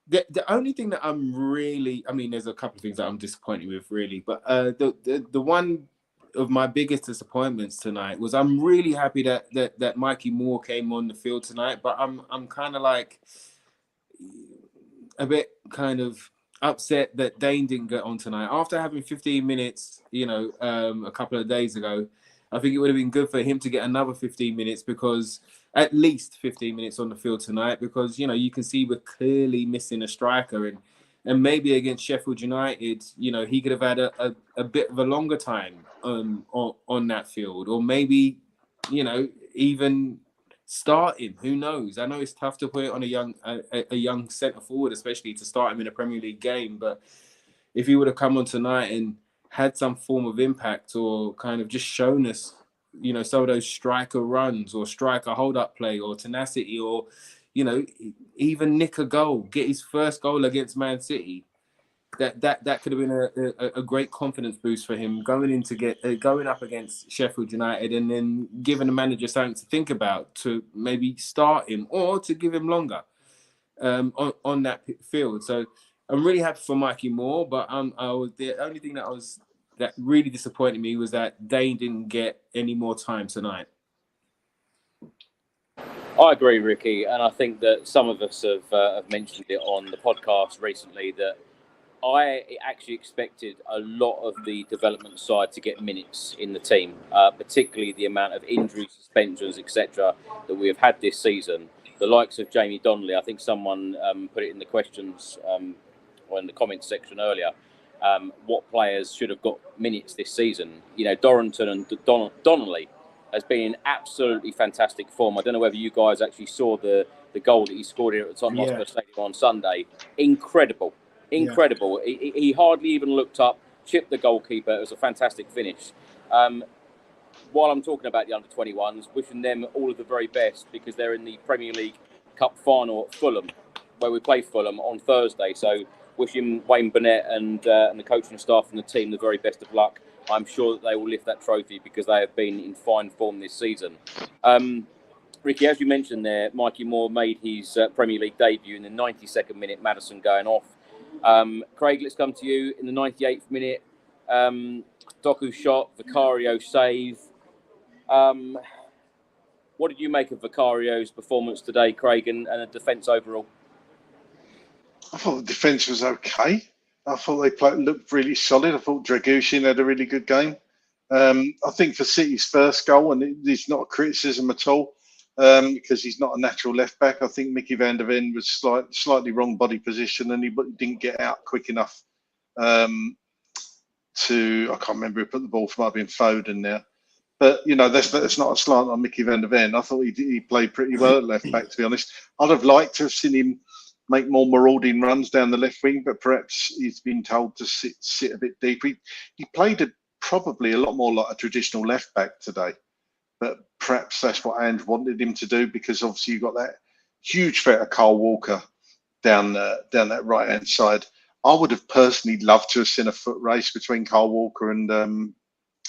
The only thing that I'm really, there's a couple of things that I'm disappointed with, really, but the one of my biggest disappointments tonight was I'm really happy that Mikey Moore came on the field tonight, but I'm kind of like a bit kind of upset that Dane didn't get on tonight after having 15 minutes, a couple of days ago. I think it would have been good for him to get another 15 minutes, because at least 15 minutes on the field tonight, because, you can see we're clearly missing a striker, and maybe against Sheffield United, he could have had a bit of a longer time on that field, or maybe, even start him. Who knows? I know it's tough to put it on a young centre forward, especially to start him in a Premier League game, but if he would have come on tonight and had some form of impact, or kind of just shown us, some of those striker runs or striker hold-up play or tenacity, or, even nick a goal, get his first goal against Man City, that could have been a great confidence boost for him going up against Sheffield United, and then giving the manager something to think about, to maybe start him or to give him longer on that field. So I'm really happy for Mikey Moore, but the only thing that really disappointed me was that Dane didn't get any more time tonight. I agree, Ricky, and I think that some of us have mentioned it on the podcast recently, that I actually expected a lot of the development side to get minutes in the team, particularly the amount of injuries, suspensions, etc. that we have had this season. The likes of Jamie Donnelly, I think someone put it in the questions or in the comments section earlier, what players should have got minutes this season. Dorrington and Donnelly has been in absolutely fantastic form. I don't know whether you guys actually saw the goal that he scored here at the Tottenham Hotspur Stadium on Sunday. Incredible. Yeah. He hardly even looked up, chipped the goalkeeper. It was a fantastic finish. While I'm talking about the under-21s, wishing them all of the very best, because they're in the Premier League Cup final at Fulham, where we play Fulham on Thursday. So wishing Wayne Burnett and the coaching staff and the team the very best of luck. I'm sure that they will lift that trophy, because they have been in fine form this season. Ricky, as you mentioned there, Mikey Moore made his Premier League debut in the 92nd minute, Maddison going off. Craig, let's come to you. In the 98th minute, Doku shot, Vicario save. What did you make of Vicario's performance today, Craig, and the defence overall? I thought the defence was okay. I thought they looked really solid. I thought Dragushin had a really good game. I think for City's first goal, and it's not a criticism at all, because he's not a natural left back. I think Mickey van der Ven was slightly wrong body position, and he didn't get out quick enough I can't remember who put the ball from, might have been Foden there. But, that's not a slant on Mickey van der Ven. I thought he played pretty well at left back, to be honest. I'd have liked to have seen him make more marauding runs down the left wing, but perhaps he's been told to sit a bit deeper. He played probably a lot more like a traditional left back today, but perhaps that's what Ange wanted him to do, because obviously you've got that huge threat of Kyle Walker down that right hand side. I would have personally loved to have seen a foot race between Kyle Walker and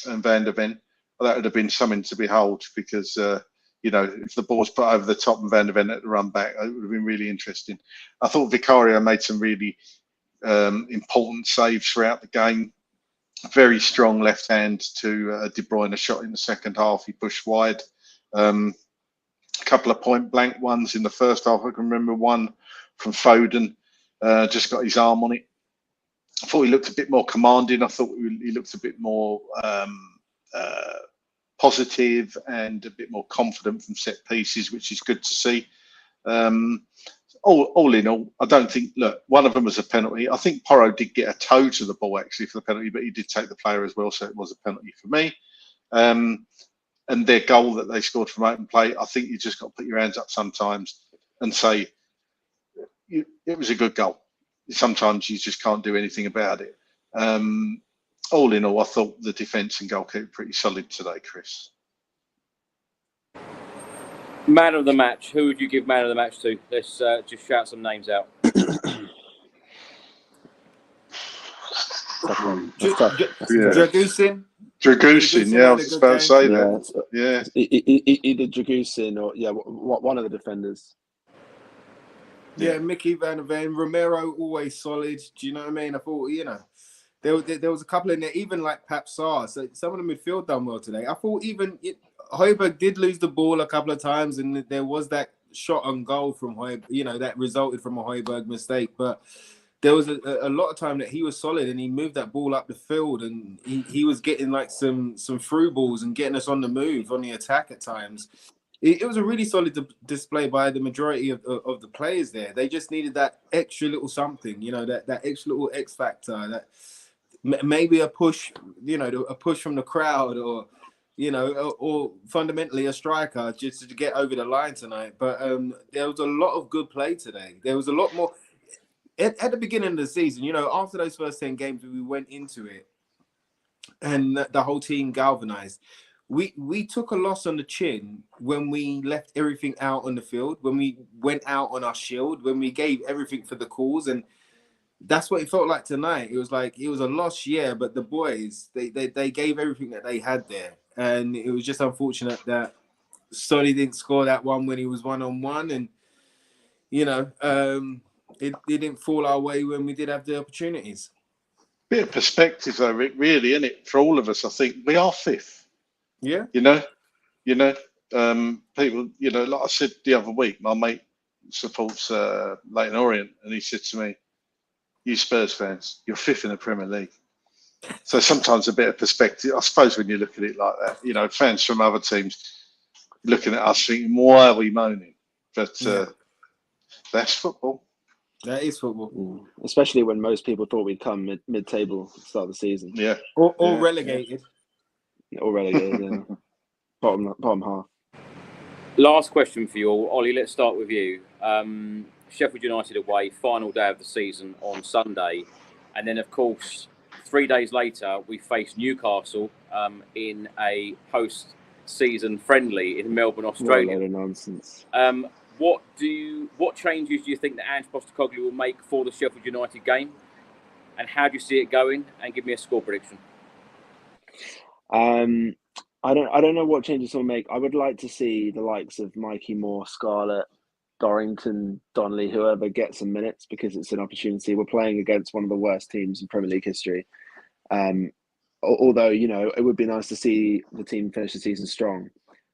Van der Ven. That would have been something to behold, because if the ball's put over the top and Van der Ven at the run back, it would have been really interesting. I thought Vicario made some really important saves throughout the game. Very strong left hand to De Bruyne shot in the second half. He pushed wide. A couple of point blank ones in the first half. I can remember one from Foden, just got his arm on it. I thought he looked a bit more commanding. I thought he looked a bit more positive and a bit more confident from set pieces, which is good to see. all in all, I don't think. Look, one of them was a penalty. I think Porro did get a toe to the ball actually for the penalty, but he did take the player as well, so it was a penalty for me. And their goal that they scored from open play, I think you just got to put your hands up sometimes and say it was a good goal. Sometimes you just can't do anything about it. All in all, I thought the defence and goalkeeper pretty solid today, Chris. Man of the match. Who would you give man of the match to? Let's just shout some names out. Dragusin. Dragusin, yeah, I was about to say that. Yeah. Either Dragusin or one of the defenders. Yeah, Mickey Van der Ven, Romero, always solid. Do you know what I mean? I thought, there was a couple in there, even like Pap Sarr. So some of the midfield done well today. I thought even Højbjerg did lose the ball a couple of times, and there was that shot on goal from Højbjerg, that resulted from a Højbjerg mistake. But there was a lot of time that he was solid, and he moved that ball up the field, and he was getting like some through balls and getting us on the move, on the attack at times. It was a really solid display by the majority of the players there. They just needed that extra little something, that extra little X factor, that maybe a push, a push from the crowd, or or fundamentally a striker just to get over the line tonight. But there was a lot of good play today. There was a lot more at the beginning of the season. After those first 10 games, we went into it, and the whole team galvanized. We took a loss on the chin when we left everything out on the field, when we went out on our shield, when we gave everything for the cause, and that's what it felt like tonight. It was like it was a loss, but the boys they gave everything that they had there, and it was just unfortunate that Solly didn't score that one when he was 1-on-1, and it didn't fall our way when we did have the opportunities. Bit of perspective though, Rick, really, isn't it? For all of us, I think we are fifth. Yeah. People, like I said the other week, my mate supports Leyton Orient, and he said to me, "You Spurs fans, you're fifth in the Premier League." So sometimes a bit of perspective, I suppose, when you look at it like that, fans from other teams looking at us thinking, "Why are we moaning?" But that's football. That is football, especially when most people thought we'd come mid-table at the start of the season. Yeah, or relegated. Or relegated, bottom half. Last question for you all. Ollie, let's start with you. Sheffield United away, final day of the season on Sunday. And then, of course, 3 days later, we face Newcastle in a post-season friendly in Melbourne, Australia. What a load of nonsense. What changes do you think that Ange Postecoglou will make for the Sheffield United game? And how do you see it going? And give me a score prediction. I don't know what changes he'll make. I would like to see the likes of Mikey Moore, Scarlett, Dorrington, Donnelly, whoever gets some minutes, because it's an opportunity. We're playing against one of the worst teams in Premier League history. Although, it would be nice to see the team finish the season strong.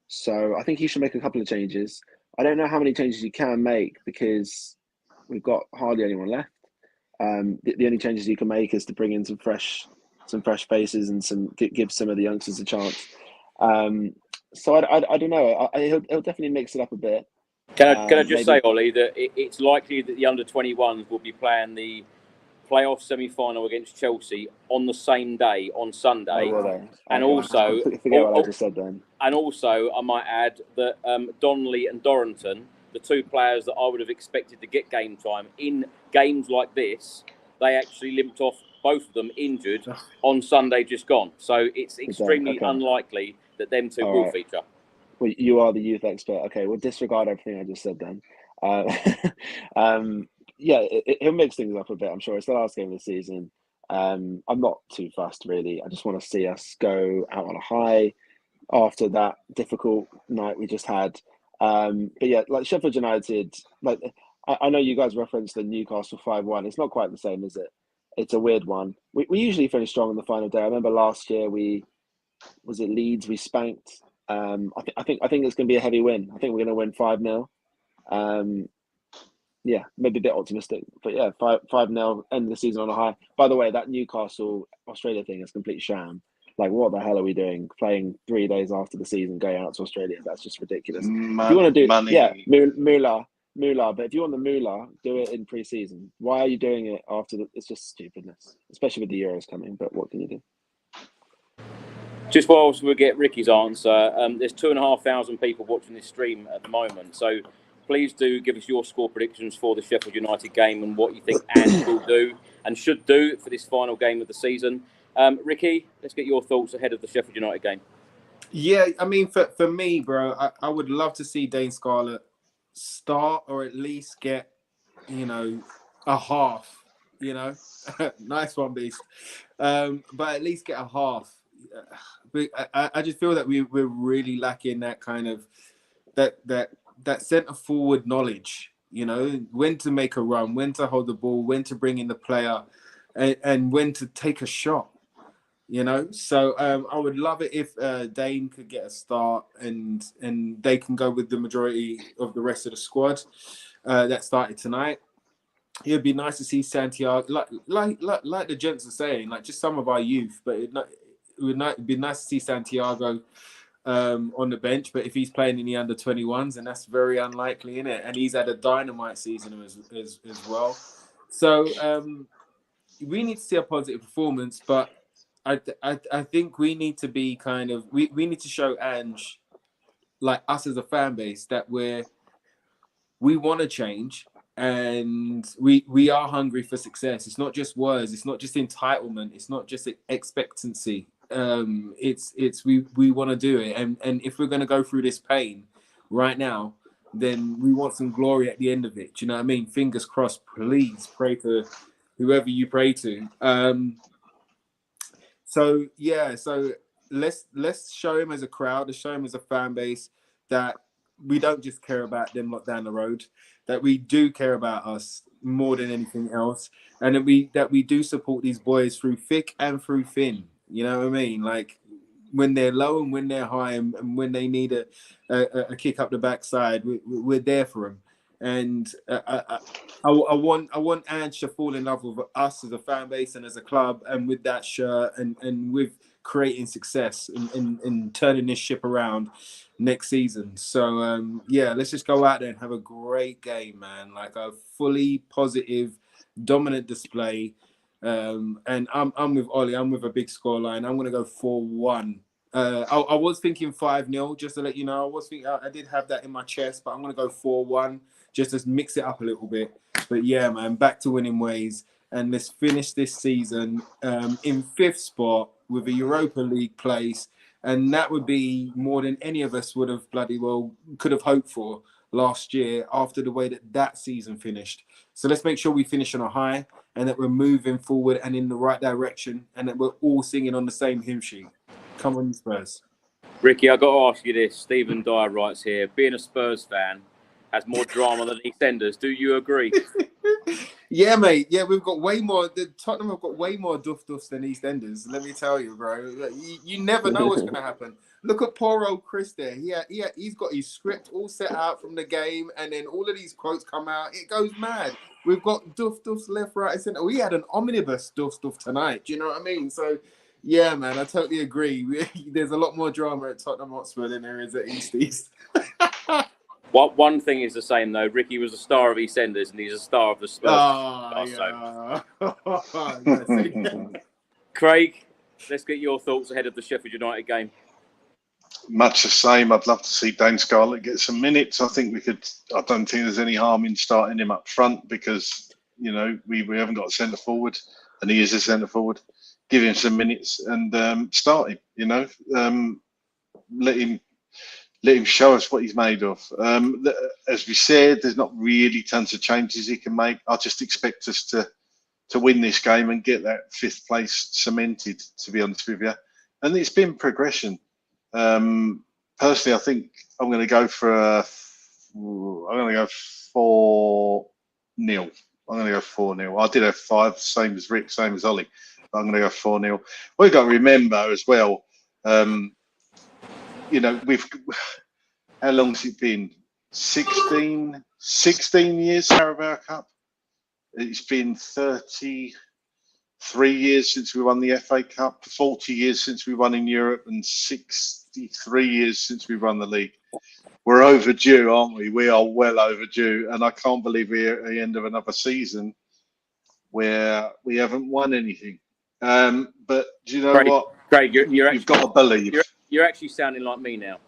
So I think he should make a couple of changes. I don't know how many changes you can make because we've got hardly anyone left. The only changes you can make is to bring in some fresh faces and give some of the youngsters a chance. So I don't know. He'll definitely mix it up a bit. Can I just say, Ollie, that it's likely that the under-21s will be playing the playoff semi-final against Chelsea on the same day, on Sunday. And also, forget what I just said then. And also, I might add that Donnelly and Dorrington, the two players that I would have expected to get game time in games like this, they actually limped off, both of them injured on Sunday just gone. So it's extremely unlikely that them two will feature. Well, you are the youth expert. Okay, we'll disregard everything I just said then. He'll mix things up a bit, I'm sure. It's the last game of the season. I'm not too fussed, really. I just want to see us go out on a high after that difficult night we just had. But yeah, like Sheffield United, like I know you guys referenced the Newcastle 5-1. It's not quite the same, is it? It's a weird one. We usually finish strong on the final day. I remember last year was it Leeds we spanked. I think it's going to be a heavy win. I think we're going to win 5-0. Maybe a bit optimistic, but 5-0, end of the season on a high. By the way, that Newcastle Australia thing is complete sham. Like, what the hell are we doing? Playing 3 days after the season, going out to Australia? That's just ridiculous. If you want to do, money. moolah, but if you want the moolah, do it in pre-season. Why are you doing it after it's just stupidness, especially with the Euros coming, but what can you do? Just whilst we get Ricky's answer, there's 2,500 people watching this stream at the moment, so please do give us your score predictions for the Sheffield United game and what you think Ange will do and should do for this final game of the season. Ricky, let's get your thoughts ahead of the Sheffield United game. Yeah, I mean, for me, bro, I would love to see Dane Scarlett start or at least get, a half, nice one, Beast. But at least get a half. I just feel that we're really lacking that kind of that centre forward knowledge, when to make a run, when to hold the ball, when to bring in the player, and when to take a shot, So I would love it if Dane could get a start and they can go with the majority of the rest of the squad that started tonight. It would be nice to see Santiago, like the gents are saying, like just some of our youth, but it would be nice to see Santiago on the bench. But if he's playing in the under-21s, then that's very unlikely, isn't it? And he's had a dynamite season as well. So we need to see a positive performance, but I think we need to be we need to show Ange, like us as a fan base, that we want to change. And we are hungry for success. It's not just words. It's not just entitlement. It's not just expectancy. It's we want to do it. And if we're going to go through this pain right now, then we want some glory at the end of it. Do you know what I mean? Fingers crossed. Please pray to whoever you pray to. So let's show him as a crowd. Let's show him as a fan base that we don't just care about them lot down the road, that we do care about us more than anything else, and that we do support these boys through thick and through thin. You know what I mean? Like when they're low and when they're high, and when they need a kick up the backside, we're there for them. And I want Ange to fall in love with us as a fan base and as a club, and with that shirt, and with creating success and turning this ship around next season. So let's just go out there and have a great game, man. Like a fully positive, dominant display. And I'm with Oli. I'm with a big scoreline. I'm gonna go 4-1. I was thinking 5-0, just to let you know. I did have that in my chest, but I'm gonna go 4-1, just to mix it up a little bit. But yeah, man, back to winning ways, and let's finish this season in 5th spot with a Europa League place, and that would be more than any of us would have could have hoped for last year after the way that season finished. So let's make sure we finish on a high, and that we're moving forward and in the right direction, and that we're all singing on the same hymn sheet. Come on, Spurs. Ricky, I've got to ask you this. Stephen Dyer writes here, being a Spurs fan has more drama than EastEnders. Do you agree? Yeah, mate. Yeah, we've got way more. Tottenham have got way more duffs than EastEnders. Let me tell you, bro. You never know what's going to happen. Look at poor old Chris there. He's got his script all set out from the game, and then all of these quotes come out. It goes mad. We've got duffs left, right, and centre. We had an omnibus duff tonight. Do you know what I mean? So, yeah, man, I totally agree. There's a lot more drama at Tottenham Hotspur than there is at East. One thing is the same, though. Ricky was a star of EastEnders, and he's a star of the Spurs. Craig, let's get your thoughts ahead of the Sheffield United game. Much the same. I'd love to see Dane Scarlett get some minutes. I don't think there's any harm in starting him up front, because, we haven't got a centre forward, and he is a centre forward. Give him some minutes and start him, let him show us what he's made of. As we said, there's not really tons of changes he can make. I just expect us to win this game and get that 5th place cemented, to be honest with you. And it's been progression. Personally, I think I'm going to go for 4-0. I'm going to go 4-0. I did have 5, same as Rick, same as Oli. But I'm going to go 4-0. We've got to remember as well, how long's it been? 16 years Carabao Cup. It's been 33 years since we won the FA Cup, 40 years since we won in Europe, and 63 years since we won the league. we're overdue, aren't we? We are well overdue, and I can't believe we're at the end of another season where we haven't won anything. But do you know what? Craig, you've got to believe. You're actually sounding like me now.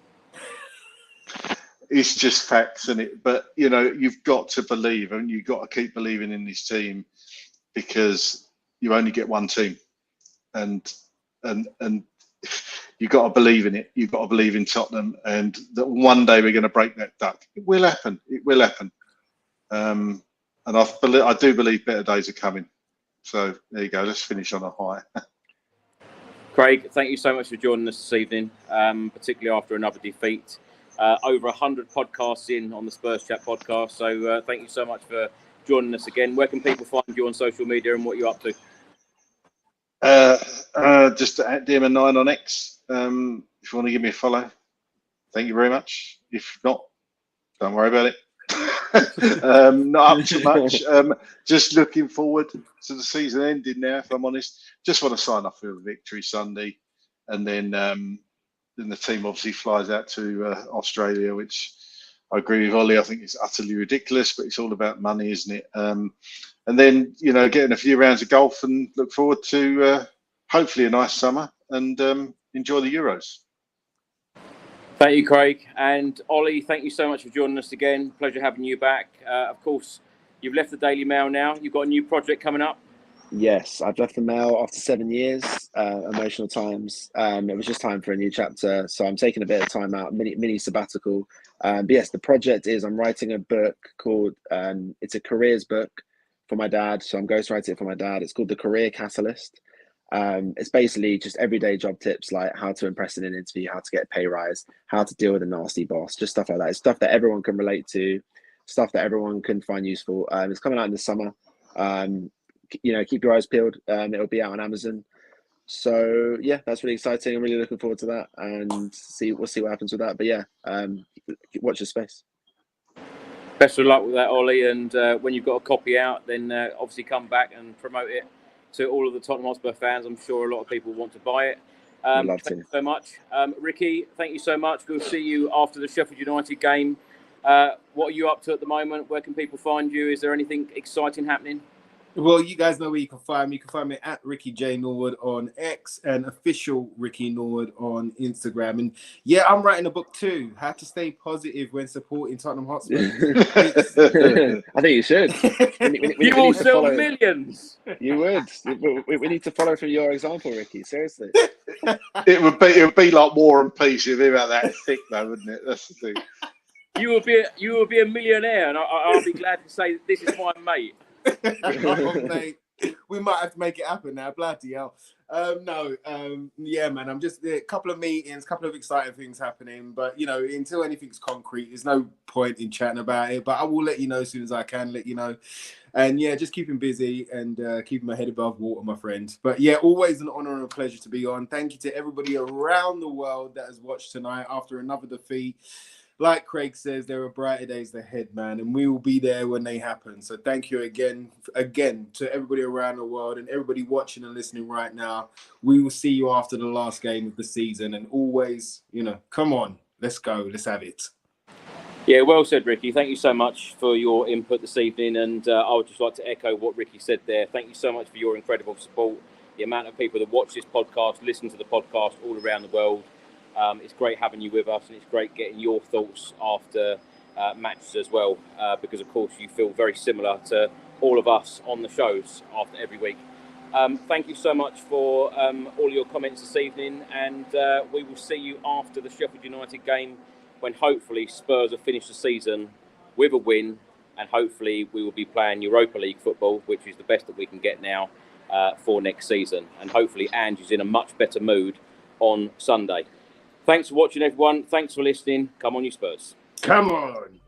It's just facts, isn't it? But you've got to believe, and you've got to keep believing in this team, because you only get one team, and you've got to believe in it. You've got to believe in Tottenham, and that one day we're going to break that duck. It will happen. It will happen. And I do believe better days are coming. So there you go. Let's finish on a high. Craig, thank you so much for joining us this evening, particularly after another defeat. Over 100 podcasts in on the Spurs Chat podcast. So thank you so much for joining us again. Where can people find you on social media and what you're up to? Just at Dearman on X. If you want to give me a follow, thank you very much. If not, don't worry about it. Not up to much. Just looking forward to the season ending now, if I'm honest. Just want to sign up for a victory Sunday, and then the team obviously flies out to Australia, which I agree with Oli. I think it's utterly ridiculous, but it's all about money, isn't it? And then getting a few rounds of golf, and look forward to hopefully a nice summer, and enjoy the Euros. Thank you, Craig. And Oli, thank you so much for joining us again. Pleasure having you back. Of course, you've left the Daily Mail now. You've got a new project coming up. Yes, I've left the Mail after 7 years, emotional times. It was just time for a new chapter. So I'm taking a bit of time out, mini sabbatical. But yes, the project is I'm writing a book called, it's a careers book for my dad. So I'm ghostwriting it for my dad. It's called The Career Catalyst. It's basically just everyday job tips, like how to impress in an interview, how to get a pay rise, how to deal with a nasty boss, just stuff like that. It's stuff that everyone can relate to, stuff that everyone can find useful. It's coming out in the summer. Keep your eyes peeled. It'll be out on Amazon. So yeah, that's really exciting. I'm really looking forward to that, and we'll see what happens with that. But yeah, watch your space. Best of luck with that, Oli. And when you've got a copy out, then obviously come back and promote it to all of the Tottenham Hotspur fans. I'm sure a lot of people want to buy it. Thank you so much. Ricky, thank you so much. We'll see you after the Sheffield United game. What are you up to at the moment? Where can people find you? Is there anything exciting happening? Well, you guys know where you can find me. You can find me at Ricky J Norwood on X and official Ricky Norwood on Instagram. And yeah, I'm writing a book too. How to stay positive when supporting Tottenham Hotspur. I think you should. You will sell millions. You would. We need to follow through your example, Ricky. Seriously. It would be like War and Peace. It'd be about that thick, though, wouldn't it? That's the thing. You will be a millionaire, and I'll be glad to say this is my mate. Mate, we might have to make it happen now. Bloody hell. Yeah, man. I'm just a couple of meetings, couple of exciting things happening. But until anything's concrete, there's no point in chatting about it. But I will let you know as soon as I can let you know. And yeah, just keeping busy and keeping my head above water, my friend. But yeah, always an honor and a pleasure to be on. Thank you to everybody around the world that has watched tonight after another defeat. Like Craig says, there are brighter days ahead, man, and we will be there when they happen. So thank you again to everybody around the world and everybody watching and listening right now. We will see you after the last game of the season, and always, come on, let's go, let's have it. Yeah, well said, Ricky. Thank you so much for your input this evening, and I would just like to echo what Ricky said there. Thank you so much for your incredible support, the amount of people that watch this podcast, listen to the podcast all around the world. It's great having you with us, and it's great getting your thoughts after matches as well, because, of course, you feel very similar to all of us on the shows after every week. Thank you so much for all your comments this evening, and we will see you after the Sheffield United game, when hopefully Spurs have finished the season with a win, and hopefully we will be playing Europa League football, which is the best that we can get now for next season. And hopefully Ange is in a much better mood on Sunday. Thanks for watching, everyone. Thanks for listening. Come on, you Spurs. Come on.